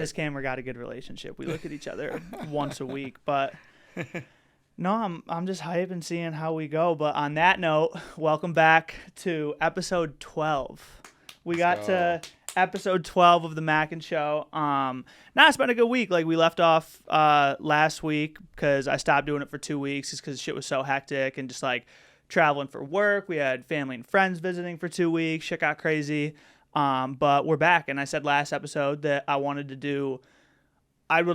This camera got a good relationship. We look at each other once a week, but no, I'm just hyped and seeing how we go. But on that note, welcome back to episode 12. We got to episode 12 of the Mackin show. It's been a good week. Like, we left off last week because I stopped doing it for 2 weeks just because shit was so hectic and just like traveling for work. We had family and friends visiting for 2 weeks. Shit got crazy. But we're back, and I said last episode that I would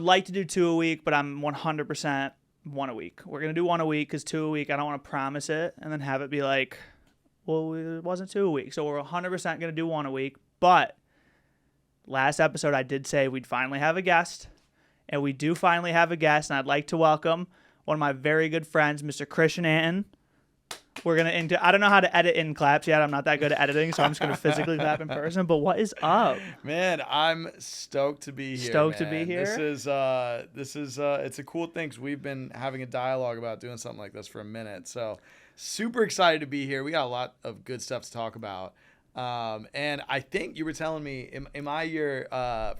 like to do 2 a week, but I'm 100% 1 a week. We're going to do 1 a week because 2 a week, I don't want to promise it and then have it be like, well, it wasn't 2 a week. So we're 100% going to do 1 a week. But last episode, I did say we'd finally have a guest, and we do finally have a guest, and I'd like to welcome one of my very good friends, Mr. Christian Anton. We're going to I don't know how to edit in claps yet. I'm not that good at editing, so I'm just going to physically clap in person. But what is up? Man, I'm stoked to be here. To be here. This is it's a cool thing because we've been having a dialogue about doing something like this for a minute. So super excited to be here. We got a lot of good stuff to talk about. And I think you were telling me, am I your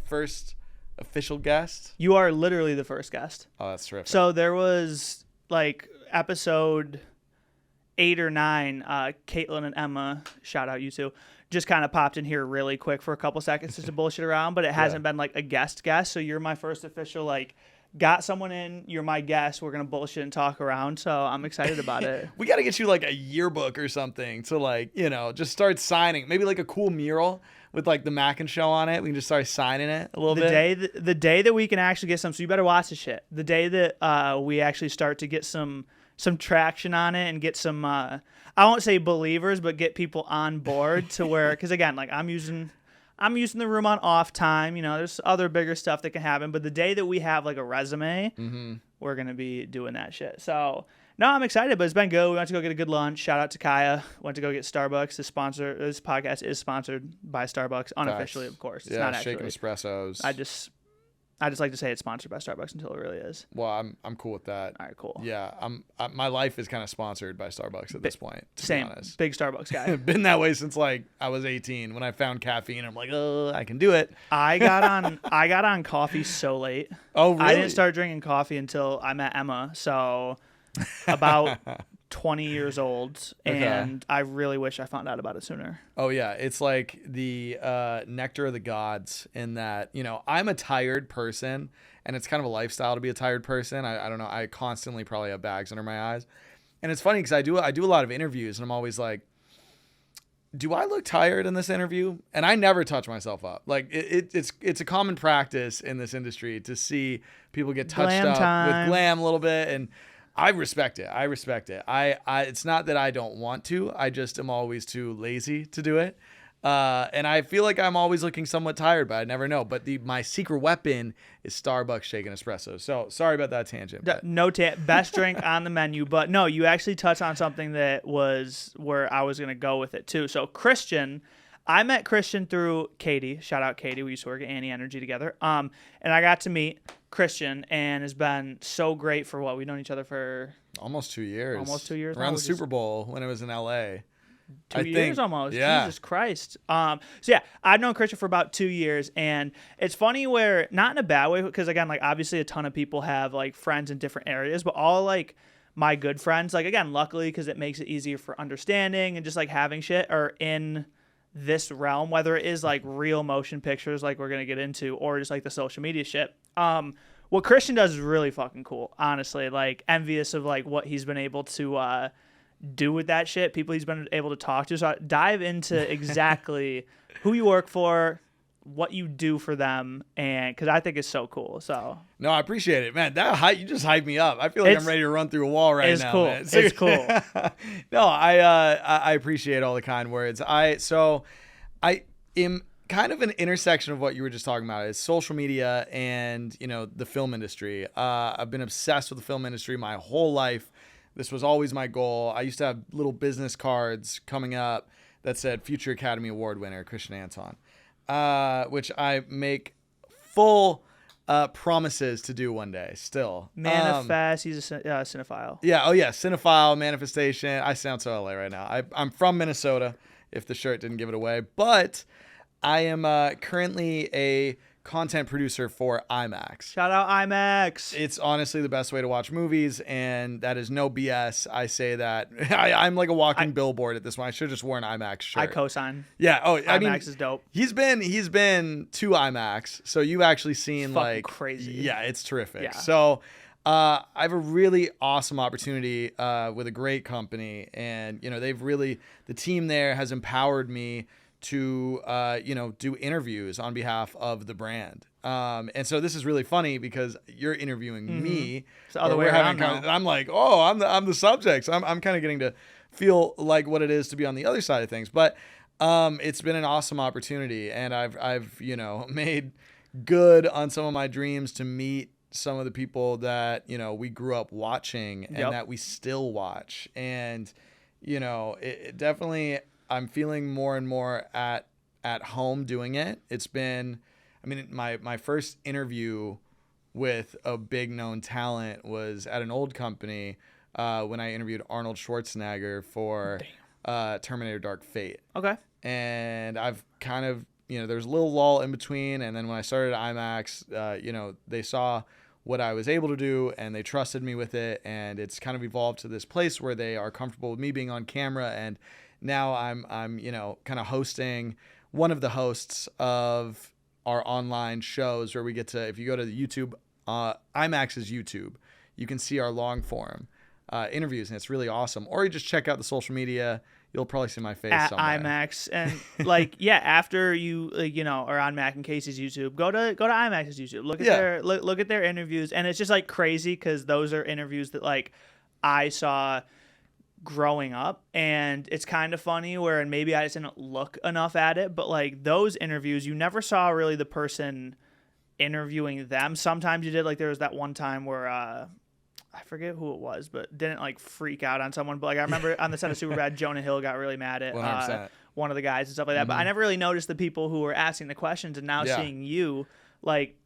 first official guest? You are literally the first guest. Oh, that's terrific. So there was like episode 8 or 9, Caitlin and Emma, shout out you two, just kind of popped in here really quick for a couple seconds just to bullshit around, but it hasn't been like a guest, so you're my first official, like, got someone in, you're my guest, we're gonna bullshit and talk around, so I'm excited about it. We got to get you like a yearbook or something to, like, just start signing, maybe like a cool mural with like the Mackin show on it. We can just start signing it a little bit. The day that we can actually get so you better watch the shit. The day that we actually start to get some traction on it and get some, I won't say believers, but get people on board to where, because again, like I'm using the room on off time, there's other bigger stuff that can happen, but the day that we have like a resume, we're going to be doing that shit. So no, I'm excited, but it's been good. We went to go get a good lunch. Shout out to Kaya. Went to go get Starbucks. This podcast is sponsored by Starbucks, unofficially, of course. It's not shaking actually. espressos. I just like to say it's sponsored by Starbucks until it really is. Well, I'm cool with that. All right, cool. Yeah, my life is kind of sponsored by Starbucks at this point. To Same, be honest. Big Starbucks guy. Been that way since like I was 18. When I found caffeine, I'm like, oh, I can do it. I got on coffee so late. Oh, really? I didn't start drinking coffee until I met Emma. So about 20 years old, and I really wish I found out about it sooner. Oh yeah, it's like the nectar of the gods in that, I'm a tired person, and it's kind of a lifestyle to be a tired person. I don't know, I constantly probably have bags under my eyes, and it's funny because I do a lot of interviews, and I'm always like, do I look tired in this interview? And I never touch myself up. Like it's a common practice in this industry to see people get touched glam up time. with glam a little bit, and I respect it. I it's not that I don't want to. I just am always too lazy to do it. And I feel like I'm always looking somewhat tired, but I never know. But my secret weapon is Starbucks shaken espresso. So sorry about that tangent. Best drink on the menu. But no, you actually touched on something that was where I was going to go with it too. So I met Christian through Katie. Shout out Katie. We used to work at Annie Energy together. And I got to meet Christian, and has been so great for what we've known each other for almost 2 years. Around the Super Bowl when it was in LA. 2 years almost. Yeah. Jesus Christ. So yeah, I've known Christian for about 2 years, and it's funny where, not in a bad way, because again, like obviously a ton of people have like friends in different areas, but all like my good friends, like again, luckily, because it makes it easier for understanding and just like having shit, are in this realm, whether it is like real motion pictures like we're gonna get into, or just like the social media shit. What Christian does is really fucking cool, honestly. Like, envious of like what he's been able to do with that shit, people he's been able to talk to. So I dive into exactly who you work for, what you do for them, and because I think it's so cool. So no, I appreciate it, man. You just hyped me up. I feel like I'm ready to run through a wall right now. Cool. Man. It's cool. No, I appreciate all the kind words. I am kind of an intersection of what you were just talking about is social media and the film industry. I've been obsessed with the film industry my whole life. This was always my goal. I used to have little business cards coming up that said Future Academy Award winner Christian Anton, which I make full promises to do one day still. Manifest. He's a cinephile. Yeah. Oh yeah. Cinephile, manifestation. I sound so LA right now. I'm from Minnesota, if the shirt didn't give it away, but I am currently a content producer for IMAX. Shout out IMAX. It's honestly the best way to watch movies, and that is no BS. I say that. I'm like a walking billboard at this point. I should have just worn an IMAX shirt. I co-sign. Yeah. Oh, I mean, IMAX is dope. He's been to IMAX, so you've actually seen Fucking crazy. Yeah, it's terrific. Yeah. So I have a really awesome opportunity with a great company, and the team there has empowered me to do interviews on behalf of the brand. And so this is really funny because you're interviewing me. It's the other way around now. I'm like, oh, I'm the subject. So I'm kind of getting to feel like what it is to be on the other side of things. But it's been an awesome opportunity, and I've made good on some of my dreams to meet some of the people that we grew up watching and that we still watch. And it definitely, I'm feeling more and more at home doing it. It's been, my first interview with a big known talent was at an old company when I interviewed Arnold Schwarzenegger for Terminator Dark Fate. Okay. And I've kind of, there's a little lull in between. And then when I started at IMAX, they saw what I was able to do and they trusted me with it. And it's kind of evolved to this place where they are comfortable with me being on camera. And now I'm kind of hosting, one of the hosts of our online shows where we get to, if you go to the YouTube, IMAX's YouTube, you can see our long form interviews, and it's really awesome. Or you just check out the social media. You'll probably see my face at somewhere. IMAX. And after you are on Mac and Casey's YouTube, go to IMAX's YouTube. Look at their interviews, and it's just like crazy because those are interviews that like I saw growing up, and it's kind of funny where, and maybe I just didn't look enough at it, but like those interviews, you never saw really the person interviewing them. Sometimes you did, like there was that one time where I forget who it was, but didn't like freak out on someone. But like I remember on the set of Superbad, Jonah Hill got really mad at one of the guys and stuff like that. Mm-hmm. But I never really noticed the people who were asking the questions, and now seeing you like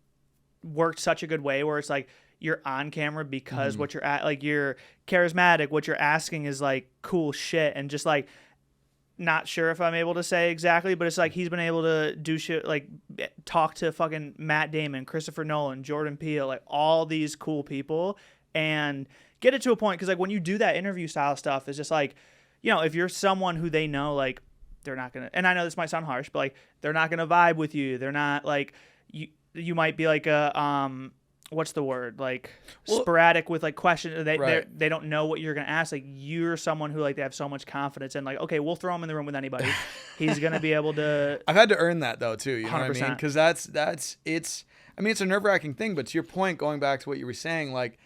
worked such a good way where it's like you're on camera because what you're at, like you're charismatic. What you're asking is like cool shit, and just like not sure if I'm able to say exactly, but it's like he's been able to do shit like talk to fucking Matt Damon, Christopher Nolan, Jordan Peele, like all these cool people, and get it to a point because like when you do that interview style stuff, it's just like, if you're someone who they know, like they're not gonna, and I know this might sound harsh, but like they're not gonna vibe with you. They're not like you might be like a what's the word, like sporadic with like questions. They don't know what you're gonna ask. Like you're someone who like they have so much confidence and like, okay, we'll throw him in the room with anybody. He's gonna be able to. I've had to earn that though too. You know 100%. What I mean? Because it's a nerve-wracking thing. But to your point, going back to what you were saying, like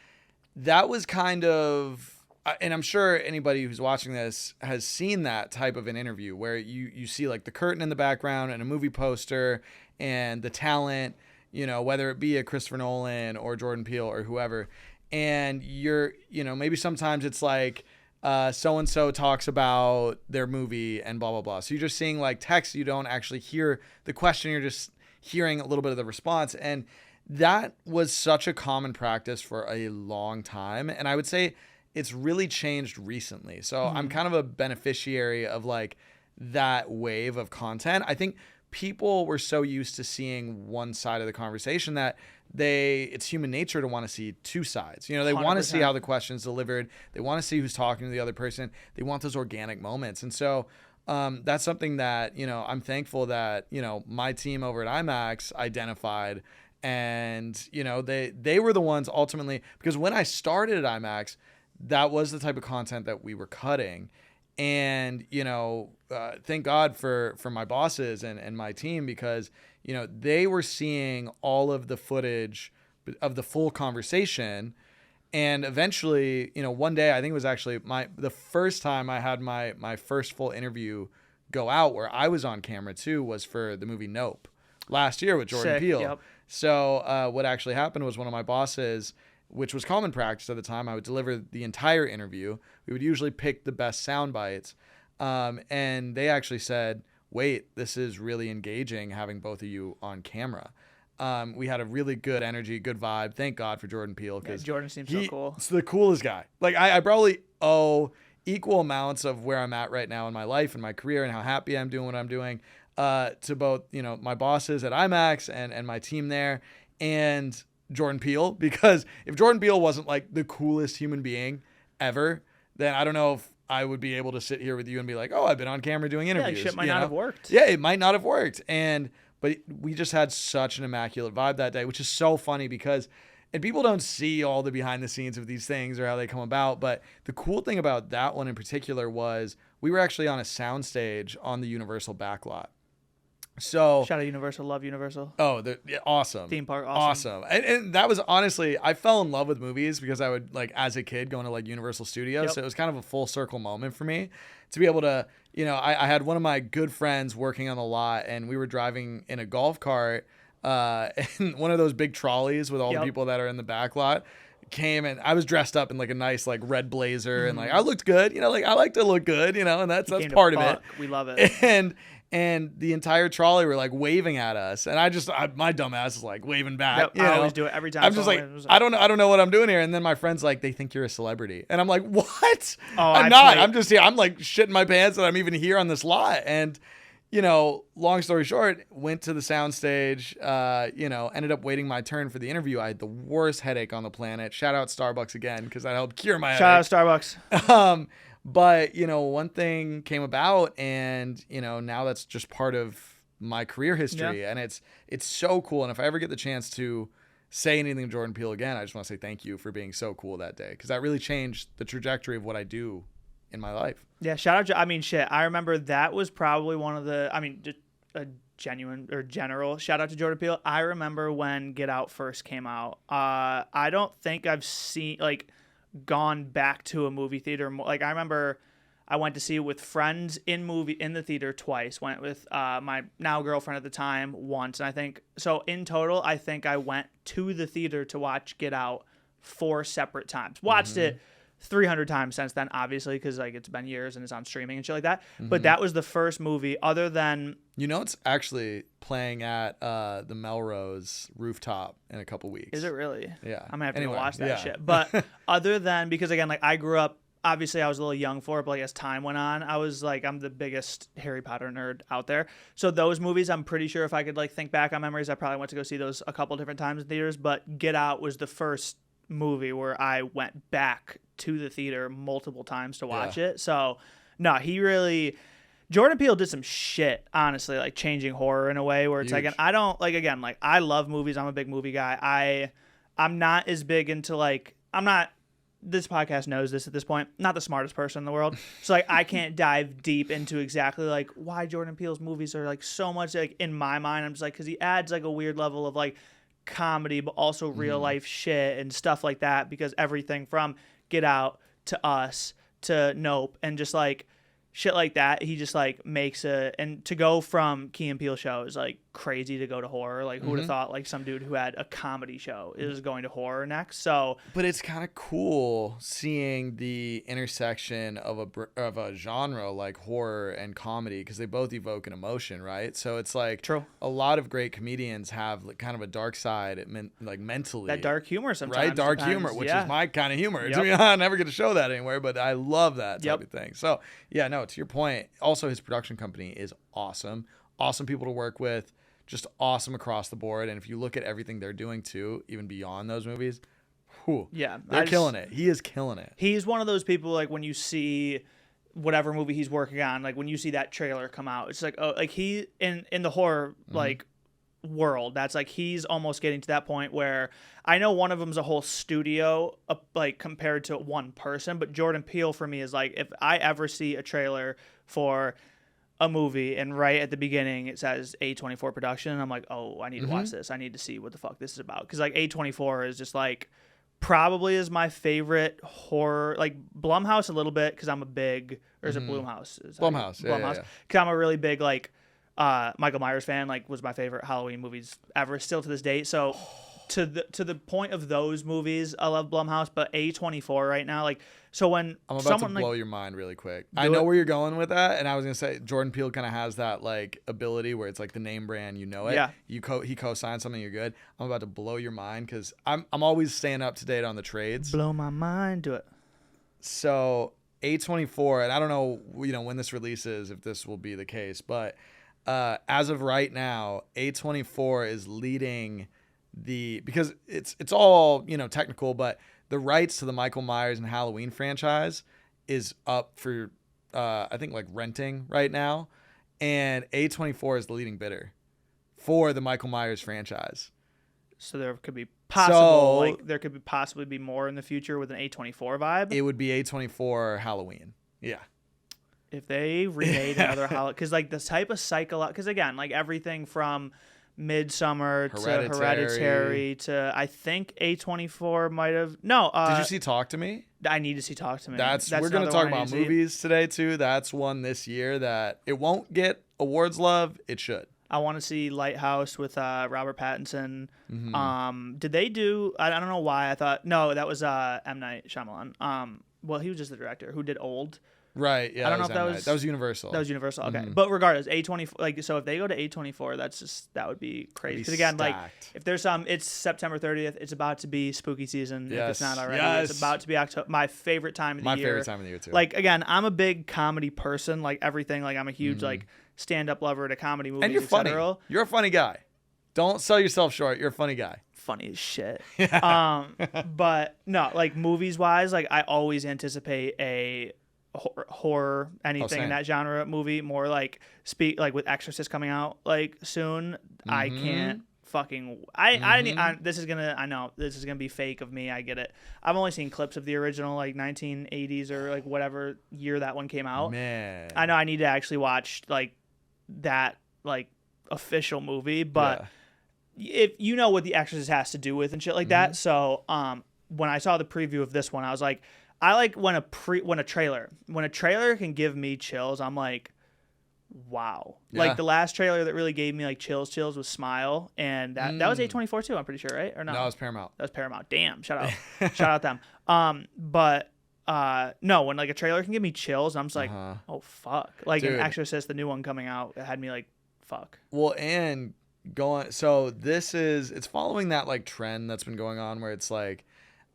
that was kind of, and I'm sure anybody who's watching this has seen that type of an interview where you see like the curtain in the background and a movie poster and the talent, whether it be a Christopher Nolan or Jordan Peele or whoever, and you're, maybe sometimes it's like so-and-so talks about their movie and blah, blah, blah. So you're just seeing like text. You don't actually hear the question. You're just hearing a little bit of the response. And that was such a common practice for a long time. And I would say it's really changed recently. So I'm kind of a beneficiary of like that wave of content. I think people were so used to seeing one side of the conversation that it's human nature to want to see two sides. They 100%. Want to see how the question's delivered. They want to see who's talking to the other person. They want those organic moments. And so that's something that, I'm thankful that, my team over at IMAX identified. And, they were the ones ultimately, because when I started at IMAX, that was the type of content that we were cutting. And, thank God for my bosses and my team, because, they were seeing all of the footage of the full conversation. And eventually, one day, I think it was actually the first time I had my first full interview go out where I was on camera too, was for the movie Nope last year with Jordan Peele. Yep. So what actually happened was one of my bosses, which was common practice at the time, I would deliver the entire interview. We would usually pick the best sound bites. And they actually said, wait, this is really engaging having both of you on camera. We had a really good energy, good vibe. Thank God for Jordan Peele, because Jordan seems so cool. He's the coolest guy. Like I probably owe equal amounts of where I'm at right now in my life and my career and how happy I'm doing what I'm doing. to both, my bosses at IMAX and my team there, and Jordan Peele, because if Jordan Peele wasn't like the coolest human being ever, then I don't know if I would be able to sit here with you and be like, oh, I've been on camera doing interviews. Yeah, shit might not have worked. Yeah, it might not have worked. But we just had such an immaculate vibe that day, which is so funny because, and people don't see all the behind the scenes of these things or how they come about. But the cool thing about that one in particular was we were actually on a soundstage on the Universal backlot. So shout out Universal, love Universal. Oh, awesome. Theme park, awesome. And that was honestly, I fell in love with movies because I would, like, as a kid, going to like Universal Studios. Yep. So it was kind of a full circle moment for me to be able to, I had one of my good friends working on the lot, and we were driving in a golf cart, and one of those big trolleys with all the people that are in the back lot came, and I was dressed up in like a nice like red blazer, and like I looked good, like I like to look good, and that's part of it. We love it. And the entire trolley were like waving at us, and my dumb ass is like waving back. Yep, I always do it every time. I'm just like, I don't know what I'm doing here. And then my friend's like, they think you're a celebrity, and I'm like, what? I'm not. I'm just here. I'm like shitting my pants that I'm even here on this lot. And long story short, went to the soundstage. Ended up waiting my turn for the interview. I had the worst headache on the planet. Shout out Starbucks again, because that helped cure my headache. Shout out Starbucks. But, one thing came about, and, now that's just part of my career history, and it's so cool. And if I ever get the chance to say anything to Jordan Peele again, I just want to say thank you for being so cool that day, because that really changed the trajectory of what I do in my life. Yeah, shout out. I remember that was probably one of the, just a genuine or general shout out to Jordan Peele. I remember when Get Out first came out. I don't think I've gone back to a movie theater. Like, I remember I went to see it with friends in the theater twice. Went with my now girlfriend at the time once. And I think, so in total, I think I went to the theater to watch Get Out 4 separate times. Watched it 300 times since then, obviously, because like it's been years and it's on streaming and shit like that. But that was the first movie other than... it's actually playing at the Melrose rooftop in a couple weeks. Is it really? Yeah. I'm gonna have to go watch that shit. But other than, because again, like I grew up, obviously I was a little young for it, but like as time went on, I was like, I'm the biggest Harry Potter nerd out there. So those movies, I'm pretty sure if I could like think back on memories, I probably went to go see those a couple different times in theaters. But Get Out was the first movie where I went back to the theater multiple times to watch it. So no, Jordan Peele did some shit, honestly, like changing horror in a way where it's huge. Like, and I don't like, again, like I love movies. I'm a big movie guy. I'm not as big into like, this podcast knows this at this point, not the smartest person in the world. So like, I can't dive deep into exactly like why Jordan Peele's movies are like so much like in my mind. I'm just like, cause he adds like a weird level of like comedy, but also real life shit and stuff like that, because everything from Get Out to Us to Nope and just like shit like that, he just like makes and to go from Key and Peele show is like crazy to go to horror. Like who would have thought like some dude who had a comedy show is going to horror next? So, but it's kind of cool seeing the intersection of a genre like horror and comedy, because they both evoke an emotion, right? So it's like true. A lot of great comedians have like kind of a dark side, like mentally. That dark humor sometimes, right? Dark humor, which is my kind of humor. To be honest, I never get to show that anywhere, but I love that type of thing. So yeah, no. To your point, also his production company is awesome. Awesome people to work with, just awesome across the board. And if you look at everything they're doing too, even beyond those movies, they're killing it. He is killing it. He's one of those people, like when you see whatever movie he's working on, like when you see that trailer come out, it's like, oh, like he in the horror like world, that's like he's almost getting to that point where I know one of them's a whole studio like compared to one person, but Jordan Peele for me is like, if I ever see a trailer for a movie and right at the beginning it says A24 production, I'm like, oh, I need to watch this. I need to see what the fuck this is about, because like A24 is just like probably is my favorite horror, like Blumhouse a little bit, because I'm a big, or is it Blumhouse? Blumhouse, Blumhouse, because I'm a really big like Michael Myers fan, like was my favorite Halloween movies ever, still to this date. So to the point of those movies, I love Blumhouse, but A24 right now, like, so when I'm about to blow your mind really quick. I know where you're going with that, and I was gonna say Jordan Peele kind of has that like ability where it's like the name brand, you know it. Yeah. He co-signs something, you're good. I'm about to blow your mind because I'm always staying up to date on the trades. Blow my mind, do it. So A24, and I don't know, when this releases if this will be the case, but as of right now, A24 is leading because it's all, technical, but the rights to the Michael Myers and Halloween franchise is up for, I think, like renting right now. And A24 is the leading bidder for the Michael Myers franchise. So there could be possibly be more in the future with an A24 vibe. It would be A24 Halloween. Yeah. If they remade another Halloween, because like the type of because again, like everything from Midsummer to Hereditary to I think A24 might have Did you see Talk to Me? I need to see Talk to Me. We're going to talk about movies today too. That's one this year that it won't get awards love. It should. I want to see Lighthouse with Robert Pattinson. Mm-hmm. Did they do? I don't know why I thought that was M. Night Shyamalan. Well, he was just the director who did Old. Right. Yeah. I don't know if that was Universal. That was Universal. Okay, Mm-hmm. but regardless, A24. So if they go to A24, that would be crazy. Because again, stacked. if there's it's September 30th. It's about to be spooky season. Yes. If it's not already, Yes. it's about to be October. My favorite time of the year. My favorite time of the year too. Like again, I'm a big comedy person. Like everything. Like I'm a huge stand-up lover to comedy movies. And you're funny. You're a funny guy. Don't sell yourself short. You're a funny guy. Funny as shit. But no, like movies wise, like I always anticipate a horror anything in that genre movie. More like with Exorcist coming out like soon. I can't fucking this is gonna be fake of me. I get it. I've only seen clips of the original like 1980s or like whatever year that one came out. Man, I know I need to actually watch like that like official movie, but if you know what the Exorcist has to do with and shit like that. So when I saw the preview of this one, I was like, I like when a trailer can give me chills. I'm like, wow. Yeah. Like the last trailer that really gave me like chills was Smile, and that was A24 too. I'm pretty sure, right? Or no? That was Paramount. That was Paramount. Damn. Shout out them. But no, when like a trailer can give me chills, I'm just like, oh fuck. Like Dude. an Exorcist, the new one coming out, it had me like, fuck. Well, and so it's following that like trend that's been going on where it's like,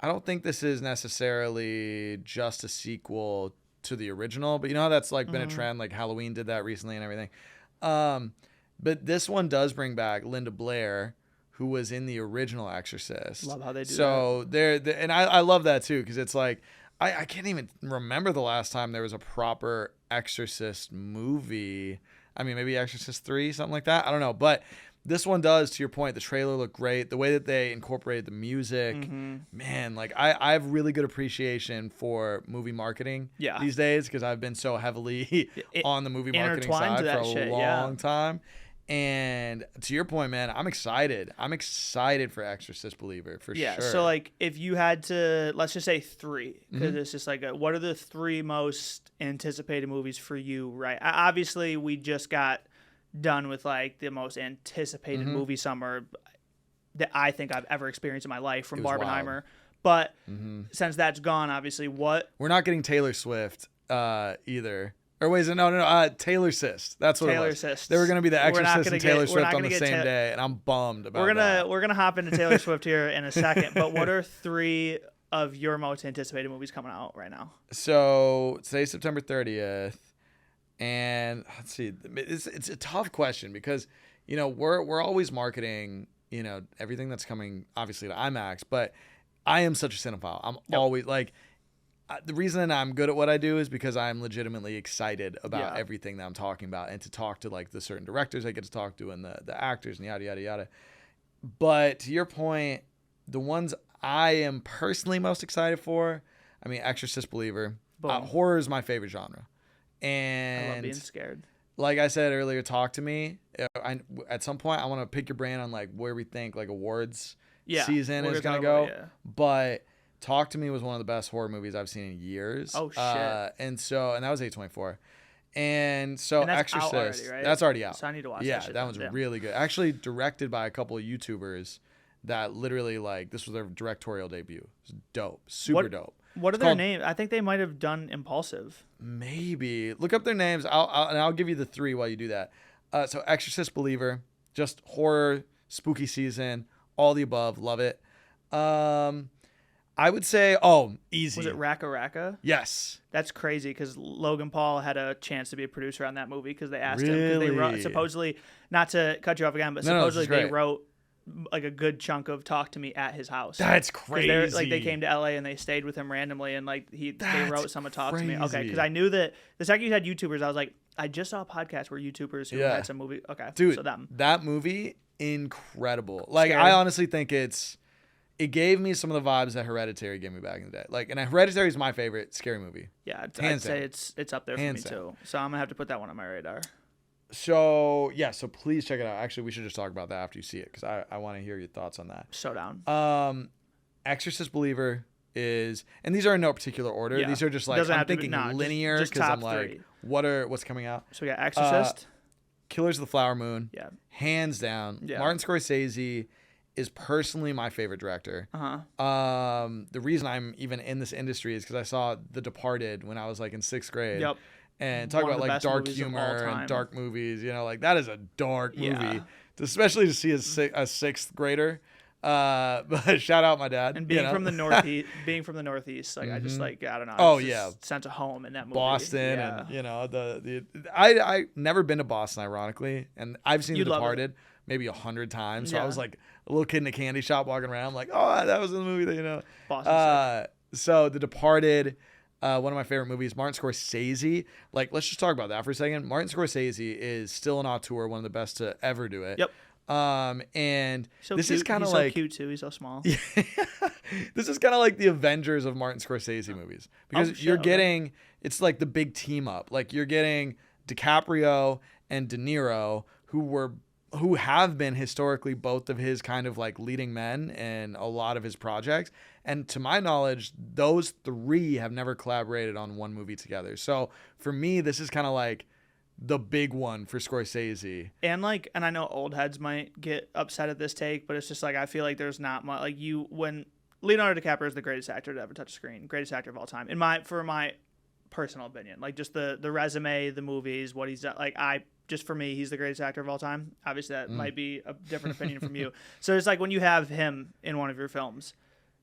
I don't think this is necessarily just a sequel to the original, but you know how that's like been a trend, like Halloween did that recently and everything. But this one does bring back Linda Blair, who was in the original Exorcist. Love how they do that. So and I love that too, because it's like I can't even remember the last time there was a proper Exorcist movie. I mean, maybe Exorcist 3, something like that. I don't know, but this one does, to your point. The trailer looked great. The way that they incorporated the music, man, like I have really good appreciation for movie marketing these days, because I've been so heavily on the movie marketing side for a long time. And to your point, man, I'm excited. I'm excited for Exorcist Believer for sure. Yeah. So like, if you had to, let's just say 3, because it's just like, what are the 3 most anticipated movies for you? Right. Obviously, we just got done with like the most anticipated movie summer that I think I've ever experienced in my life from Barbenheimer. But since that's gone, obviously, we're not getting Taylor Swift either. Or wait, no, Taylor Sist. That's what Taylor it was. Sist. They were going to be the Exorcist and Taylor Swift on the same day, and I'm bummed about that. We're gonna hop into Taylor Swift here in a second. But what are 3 of your most anticipated movies coming out right now? So today's September 30th, and let's see. It's a tough question because we're always marketing everything that's coming obviously to IMAX, but I am such a cinephile. I'm always like. The reason I'm good at what I do is because I'm legitimately excited about everything that I'm talking about, and to talk to like the certain directors I get to talk to and the actors and yada, yada, yada. But to your point, the ones I am personally most excited for, I mean, Exorcist Believer. Horror is my favorite genre. And I love being scared. Like I said earlier, Talk to Me. At some point, I want to pick your brain on like where we think like awards season is going to go. But Talk to Me was one of the best horror movies I've seen in years. Oh shit! And that was A24. And so that's Exorcist, already, right? That's already out. So I need to watch that. That shit That one's really good. Actually, directed by a couple of YouTubers that literally like this was their directorial debut. It's dope, super dope. What are their names? I think they might have done Impulsive. Maybe look up their names. I'll give you the 3 while you do that. So Exorcist Believer, just horror, spooky season, all the above. Love it. I would say, easy. Was it Raka Raka? Yes. That's crazy because Logan Paul had a chance to be a producer on that movie because they asked him. Really? Because they wrote, supposedly, not to cut you off again, but supposedly they wrote like a good chunk of Talk to Me at his house. That's crazy. Like they came to LA and they stayed with him randomly and like they wrote some of Talk to Me. Okay, because I knew that the second you had YouTubers, I was like, I just saw a podcast where YouTubers who had some movie. Okay, dude, so them. That movie, incredible. Like Scary. I honestly think it gave me some of the vibes that Hereditary gave me back in the day. Like, and Hereditary is my favorite scary movie. Yeah, I'd say it's up there for me too. So I'm gonna have to put that one on my radar. So please check it out. Actually, we should just talk about that after you see it because I want to hear your thoughts on that. So down. Exorcist Believer is, and these are in no particular order. These are just like I'm thinking linear because I'm like, what's coming out? So we got Exorcist, Killers of the Flower Moon, hands down. Yeah. Martin Scorsese is personally my favorite director. The reason I'm even in this industry is because I saw The Departed when I was like in 6th grade. Yep. And talk about like dark humor and dark movies, like that is a dark movie, especially to see a 6th grader. But shout out my dad. And being from the Northeast, like I just like, I don't know. Sense of home in that movie. Boston and I never been to Boston ironically, and I've seen The Departed maybe 100 times. So I was like a little kid in a candy shop walking around. I'm like, oh, that was in the movie that Boston. So The Departed. One of my favorite movies, Martin Scorsese. Like, let's just talk about that for a second. Martin Scorsese is still an auteur, one of the best to ever do it. Yep. And so this cute. is kind of He's like so cute too. He's so small. This is kind of like the Avengers of Martin Scorsese movies because you're getting it's like the big team up. Like you're getting DiCaprio and De Niro, who have been historically both of his kind of like leading men in a lot of his projects. And to my knowledge, those three have never collaborated on one movie together. So for me, this is kind of like the big one for Scorsese. And I know old heads might get upset at this take, but it's just like, I feel like there's not much when Leonardo DiCaprio is the greatest actor to ever touch a screen, greatest actor of all time for my personal opinion, like just the resume, the movies, what he's done. Like just for me, he's the greatest actor of all time. Obviously, that might be a different opinion from you. So it's like when you have him in one of your films,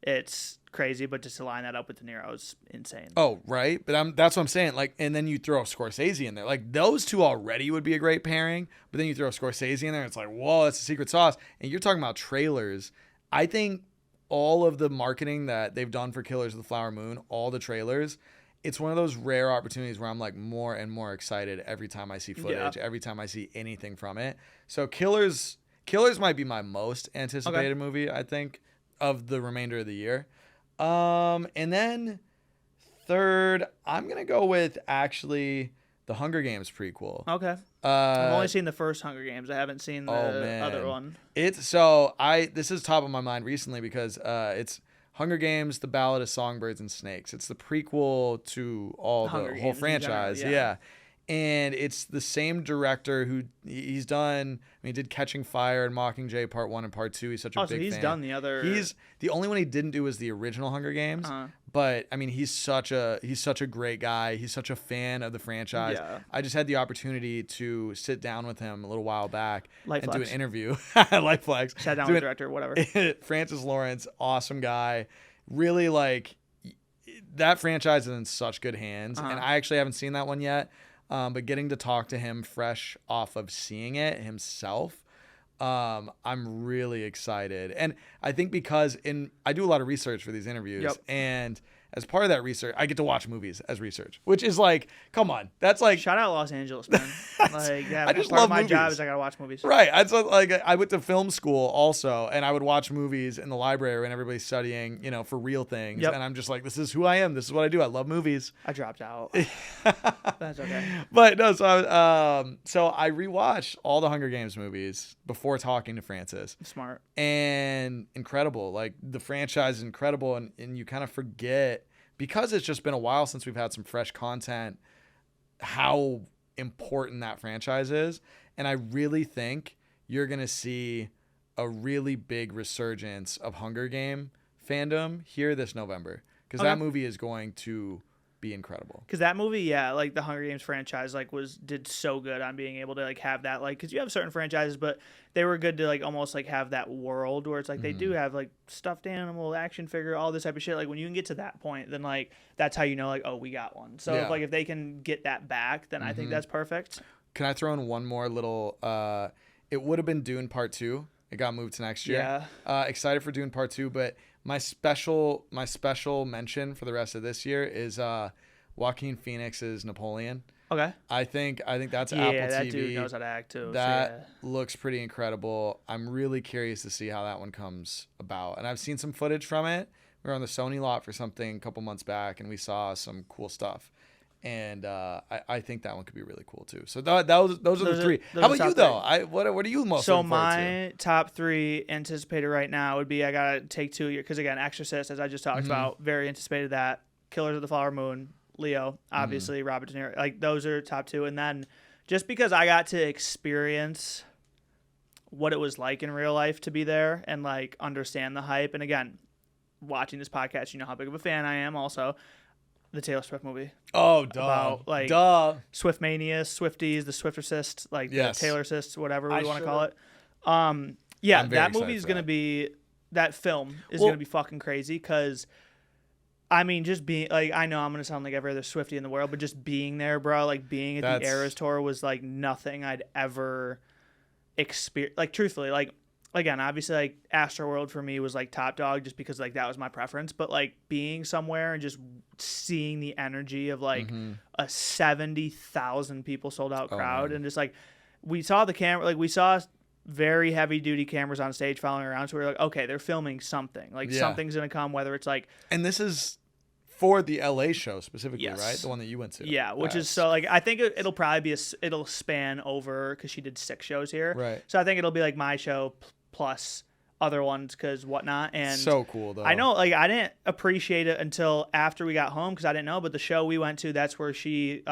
it's crazy, but just to line that up with De Niro is insane. Oh, right. But that's what I'm saying. Like, and then you throw Scorsese in there. Like, those two already would be a great pairing. But then you throw Scorsese in there, and it's like, whoa, that's the secret sauce. And you're talking about trailers. I think all of the marketing that they've done for Killers of the Flower Moon, all the trailers, it's one of those rare opportunities where I'm like more and more excited every time I see footage, every time I see anything from it. So Killers might be my most anticipated movie, I think, of the remainder of the year. And then third, I'm going to go with actually the Hunger Games prequel. Okay. I've only seen the first Hunger Games. I haven't seen the other one. This is top of my mind recently because it's Hunger Games, The Ballad of Songbirds and Snakes. It's the prequel to the whole franchise. Yeah. And it's the same director who he's done. He did Catching Fire and Mockingjay Part 1 and Part 2. He's such a big fan. He's done the other. He's the only one he didn't do was the original Hunger Games. But I mean, he's such a great guy. He's such a fan of the franchise. Yeah. I just had the opportunity to sit down with him a little while back and do an interview. Life Flex. Sat down with the director, whatever. Francis Lawrence, awesome guy. Really that franchise is in such good hands. And I actually haven't seen that one yet. But getting to talk to him fresh off of seeing it himself, I'm really excited. And I think because I do a lot of research for these interviews, and as part of that research, I get to watch movies as research, which is like, come on, that's like shout out Los Angeles, man. I just part love of my movies. job is I gotta watch movies. Right. I went to film school also, and I would watch movies in the library when everybody's studying, for real things. And I'm just like, this is who I am. This is what I do. I love movies. I dropped out. That's okay. But no, so I rewatched all the Hunger Games movies before talking to Francis. Smart. And incredible. Like the franchise is incredible, and you kind of forget because it's just been a while since we've had some fresh content how important that franchise is. And I really think you're going to see a really big resurgence of Hunger Game fandom here this November because that movie is going to be incredible. Because that movie, yeah, like the Hunger Games franchise, like did so good on being able to like have that, like, because you have certain franchises, but they were good to like almost like have that world where it's like they do have like stuffed animal, action figure, all this type of shit. Like when you can get to that point, then like that's how you know like, oh, we got one. So if they can get that back, then I think that's perfect. Can I throw in one more little? It would have been Dune Part 2. It got moved to next year. Yeah. Excited for Dune Part 2, but my special mention for the rest of this year is Joaquin Phoenix's Napoleon. Okay. I think that's Apple TV. That dude knows how to act too. That looks pretty incredible. I'm really curious to see how that one comes about. And I've seen some footage from it. We were on the Sony lot for something a couple months back, and we saw some cool stuff. And I think that one could be really cool too. So those are the three. How about you though? What are you most looking forward to? My top 3 anticipated right now would be, I gotta take 2 years because again, Exorcist, as I just talked about, very anticipated that. Killers of the Flower Moon, Leo, obviously Robert De Niro. Like those are top 2, and then just because I got to experience what it was like in real life to be there and like understand the hype, and again, watching this podcast, you know how big of a fan I am. Also, the Taylor Swift movie. Oh, duh. About, like, Swift Mania, Swifties, the Swiftercists, like the Taylor Assists, whatever we want to call it. That movie is going to be, that film is going to be fucking crazy because, I mean, just being, like, I know I'm going to sound like every other Swiftie in the world, but just being there, bro, like being at the Eras Tour was like nothing I'd ever experienced. Like, truthfully, like, again, obviously, like, Astroworld for me was, like, top dog just because, like, that was my preference. But, like, being somewhere and just seeing the energy of, like, a 70,000 people sold-out crowd. And just, like, we saw the camera. Like, we saw very heavy-duty cameras on stage following around. So we were like, okay, they're filming something. Like, something's going to come, whether it's, like... And this is... for the LA show specifically, right? The one that you went to. Yeah, which is so like I think it'll probably be it'll span over because she did 6 shows here. Right. So I think it'll be like my show plus other ones because whatnot. And so cool though. I know, like I didn't appreciate it until after we got home because I didn't know. But the show we went to, that's where she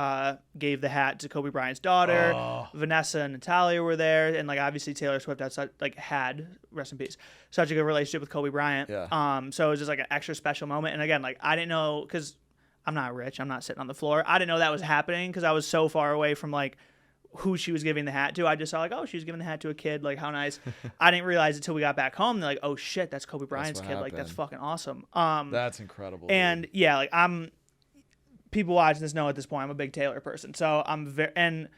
gave the hat to Kobe Bryant's daughter. Oh. Vanessa and Natalia were there, and like obviously Taylor Swift had rest in peace, such a good relationship with Kobe Bryant. Yeah. So it was just like an extra special moment. And again, like I didn't know because I'm not rich. I'm not sitting on the floor. I didn't know that was happening because I was so far away from like who she was giving the hat to. I just saw like, oh, she was giving the hat to a kid. Like, how nice. I didn't realize it till we got back home. They're like, oh shit, that's Kobe Bryant's kid. Happened. Like, that's fucking awesome. That's incredible. And yeah, like people watching this know at this point I'm a big Taylor person. So I'm and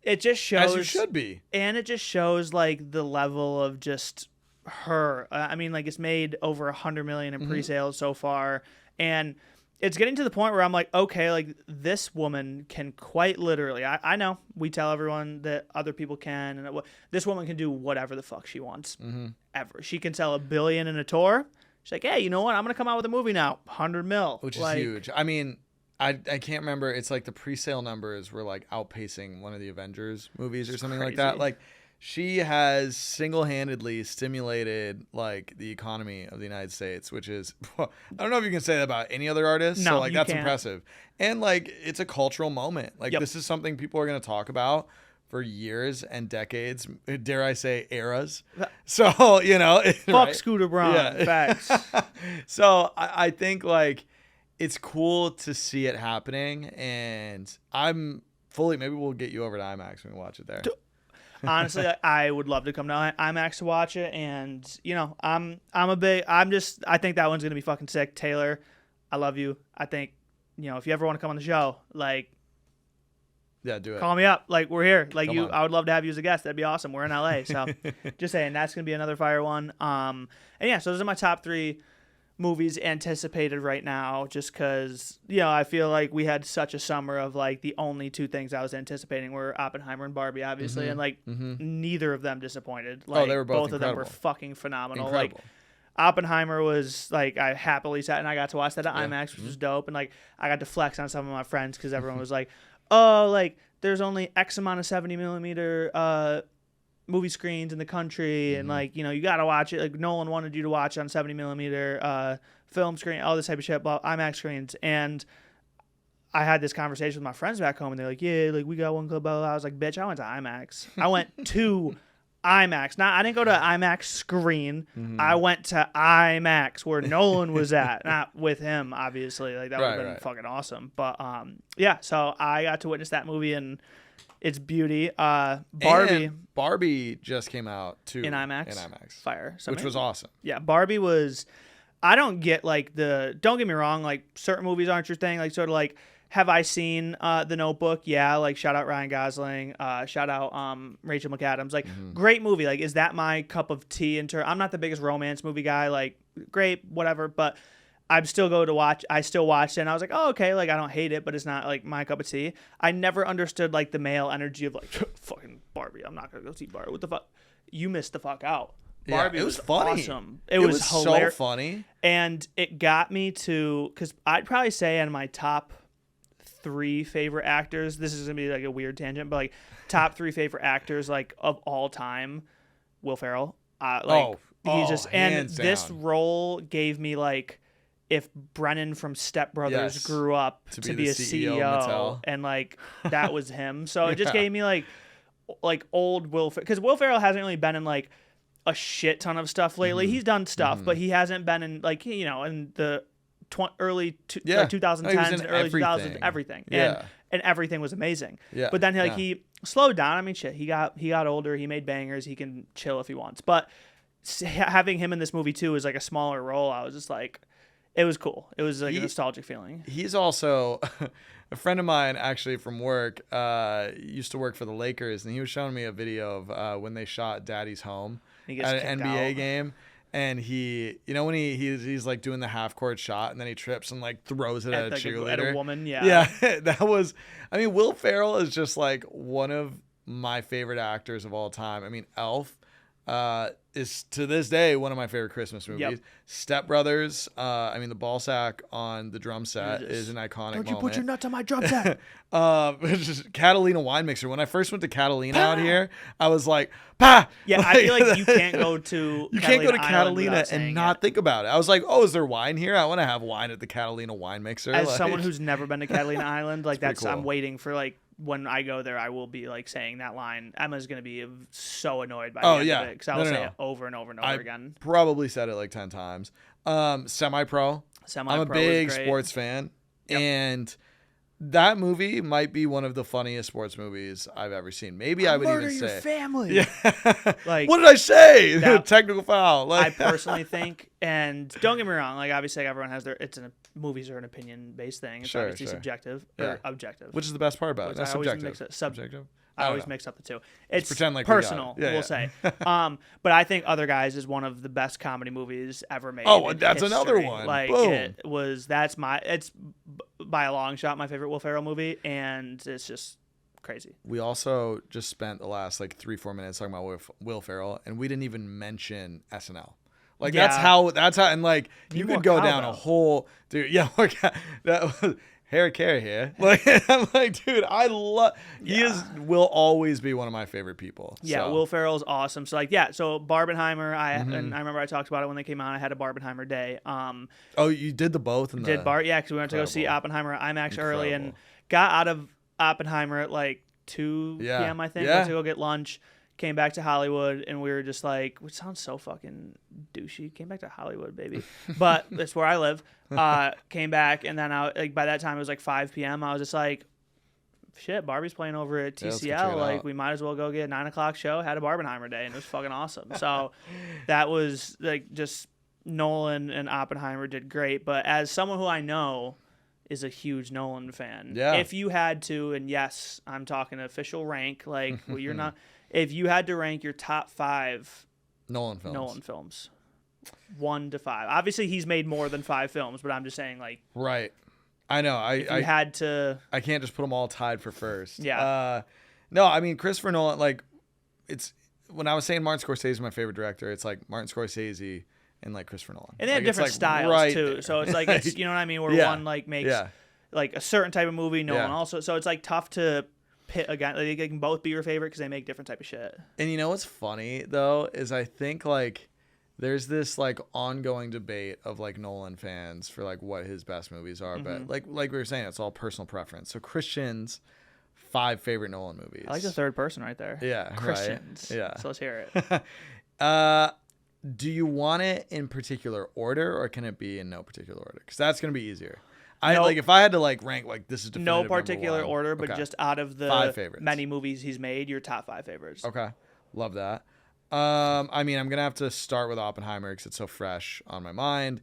it just shows. As you should be. And it just shows like the level of just her. I mean, like it's made over 100 million in pre-sales so far, and it's getting to the point where I'm like, okay, like this woman can quite literally, I know we tell everyone that other people can, and this woman can do whatever the fuck she wants, ever. She can sell $1 billion in a tour. She's like, hey, you know what? I'm going to come out with a movie now, 100 mil. Which is huge. I mean, I can't remember. It's like the pre-sale numbers were like outpacing one of the Avengers movies or something like that. Like, she has single-handedly stimulated like the economy of the United States, which is I don't know if you can say that about any other artist. No, so like that's can't. Impressive. And like it's a cultural moment. Like this is something people are going to talk about for years and decades. Dare I say eras? So you know, fuck right? Scooter Braun. Facts. So I think like it's cool to see it happening, and I'm fully. Maybe we'll get you over to IMAX when we watch it there. Honestly, I would love to come to IMAX to watch it, and you know, I think that one's gonna be fucking sick. Taylor, I love you. I think, you know, if you ever want to come on the show, like, yeah, do it. Call me up. Like, we're here. Like, I would love to have you as a guest. That'd be awesome. We're in LA, so just saying that's gonna be another fire one. And yeah, so those are my top 3 movies anticipated right now, just because, you know, I feel like we had such a summer of like the only 2 things I was anticipating were Oppenheimer and Barbie, obviously, and like neither of them disappointed. Like, they were both of them were fucking phenomenal. Incredible. Like Oppenheimer was like, I happily sat and I got to watch that at IMAX, which was dope, and like I got to flex on some of my friends because everyone was like, oh, like there's only X amount of 70 millimeter movie screens in the country, and like, you know, you gotta watch it. Like Nolan wanted you to watch on 70 millimeter film screen, all this type of shit, IMAX screens. And I had this conversation with my friends back home, and they're like, yeah, like we got one club. I was like, bitch, I went to IMAX. I went to IMAX. I didn't go to IMAX screen. I went to IMAX where Nolan was at, not with him, obviously. Like that would have been fucking awesome. But yeah, so I got to witness that movie and its beauty. Barbie just came out too in IMAX. Fire. So which was awesome. Yeah, Barbie was. I don't get like don't get me wrong, like certain movies aren't your thing. Like sort of like, have I seen The Notebook? Yeah, like shout out Ryan Gosling, shout out Rachel McAdams. Like great movie. Like is that my cup of tea? I'm not the biggest romance movie guy. Like great, whatever. But I still watched it and I was like, oh okay, like I don't hate it, but it's not like my cup of tea. I never understood like the male energy of like fucking Barbie. I'm not gonna go see Barbie. What the fuck? You missed the fuck out. Barbie it was funny. Awesome. It was hilarious. So funny. And it got me to, because I'd probably say on my top 3 favorite actors, this is going to be like a weird tangent, but like top 3 favorite actors like of all time, Will Ferrell. And this role gave me like, if Brennan from Step Brothers grew up to be a CEO and like that was him. So it just gave me like old Will Ferrell, because Will Ferrell hasn't really been in like a shit ton of stuff lately. He's done stuff, but he hasn't been in like, you know, in the early 2010s and early 2000s, everything. And everything was amazing. Yeah. But then he slowed down. I mean, shit, he got older. He made bangers. He can chill if he wants. But having him in this movie too is like a smaller role. I was just like, it was cool. It was like a nostalgic feeling. He's also a friend of mine actually from work, used to work for the Lakers, and he was showing me a video of when they shot Daddy's Home at an NBA game. And he, you know, when he's like doing the half court shot and then he trips and like throws it at a cheerleader. At a woman, yeah. Yeah, that was, I mean, Will Ferrell is just like one of my favorite actors of all time. I mean, Elf is to this day one of my favorite Christmas movies. Yep. Step Brothers, I mean, the ball sack on the drum set is an iconic moment. Don't you put your nuts on my drum set. Catalina Wine Mixer. When I first went to Catalina out here, I was like, "Pah!" Yeah, I feel like you can't go to Catalina and not think about it. I was like, "Oh, is there wine here? I want to have wine at the Catalina Wine Mixer." As someone who's never been to Catalina Island, like that's cool. I'm waiting for like when I go there, I will be like saying that line. Emma's gonna be so annoyed by the end of it because I will say it over and over and over again. Probably said it like 10 times. Semi-Pro. I'm a big sports fan, and that movie might be one of the funniest sports movies I've ever seen. Maybe I would even say. Murder your family. Yeah. Like, what did I say? Technical foul. I personally think, and don't get me wrong, like obviously everyone has movies are an opinion-based thing. It's obviously subjective or objective. Which is the best part about it? That's subjective. Subjective. I always mix up the two. It's pretend like personal, we'll say. But I think Other Guys is one of the best comedy movies ever made. Oh, that's another one. Like boom. It's by a long shot my favorite Will Ferrell movie, and it's just crazy. We also just spent the last like 3-4 minutes talking about Will Ferrell, and we didn't even mention SNL. Like that's how, and like you could go down a whole dude. Yeah, that was. Harry Carey here. Like I'm like, dude, I love. He will always be one of my favorite people. Yeah, Will Ferrell's awesome. So like, so Barbenheimer. And I remember I talked about it when they came out. I had a Barbenheimer day. Oh, you did the both. Yeah, because we went to go see Oppenheimer at IMAX early and got out of Oppenheimer at like 2 p.m. I think. Went to go get lunch. Came back to Hollywood, and we were just like, which sounds so fucking douchey. Came back to Hollywood, baby. But that's where I live. Came back, and then by that time, it was like 5 p.m. I was just like, shit, Barbie's playing over at TCL. Like, we might as well go get a 9 o'clock show. Had a Barbenheimer day, and it was fucking awesome. So that was like just Nolan and Oppenheimer did great. But as someone who I know is a huge Nolan fan, if you had to, and yes, I'm talking official rank, like well, you're not. If you had to rank your top 5 Nolan films, 1 to 5. Obviously, he's made more than 5 films, but I'm just saying, like, right. I know. I had to. I can't just put them all tied for first. Yeah. No, I mean Christopher Nolan. Like, it's when I was saying Martin Scorsese is my favorite director. It's like Martin Scorsese and like Christopher Nolan. And they have different styles too. So it's like it's, you know what I mean. Where one like makes like a certain type of movie. Nolan also. So it's like tough to pit again. Like, they can both be your favorite because they make different type of shit. And you know what's funny though is I think like there's this like ongoing debate of like Nolan fans for like what his best movies are, but like we were saying, it's all personal preference. So Christians 5 favorite Nolan movies. I like the third person right there. Yeah, Christians. right. Yeah. So let's hear it. Do you want it in particular order, or can it be in no particular order? Because that's gonna be easier. If I had to rank this is definitive no particular number 1. order, but just out of the 5 favorites. many movies he's made, your top 5 favorites. Okay, love that. I'm gonna have to start with Oppenheimer because it's so fresh on my mind.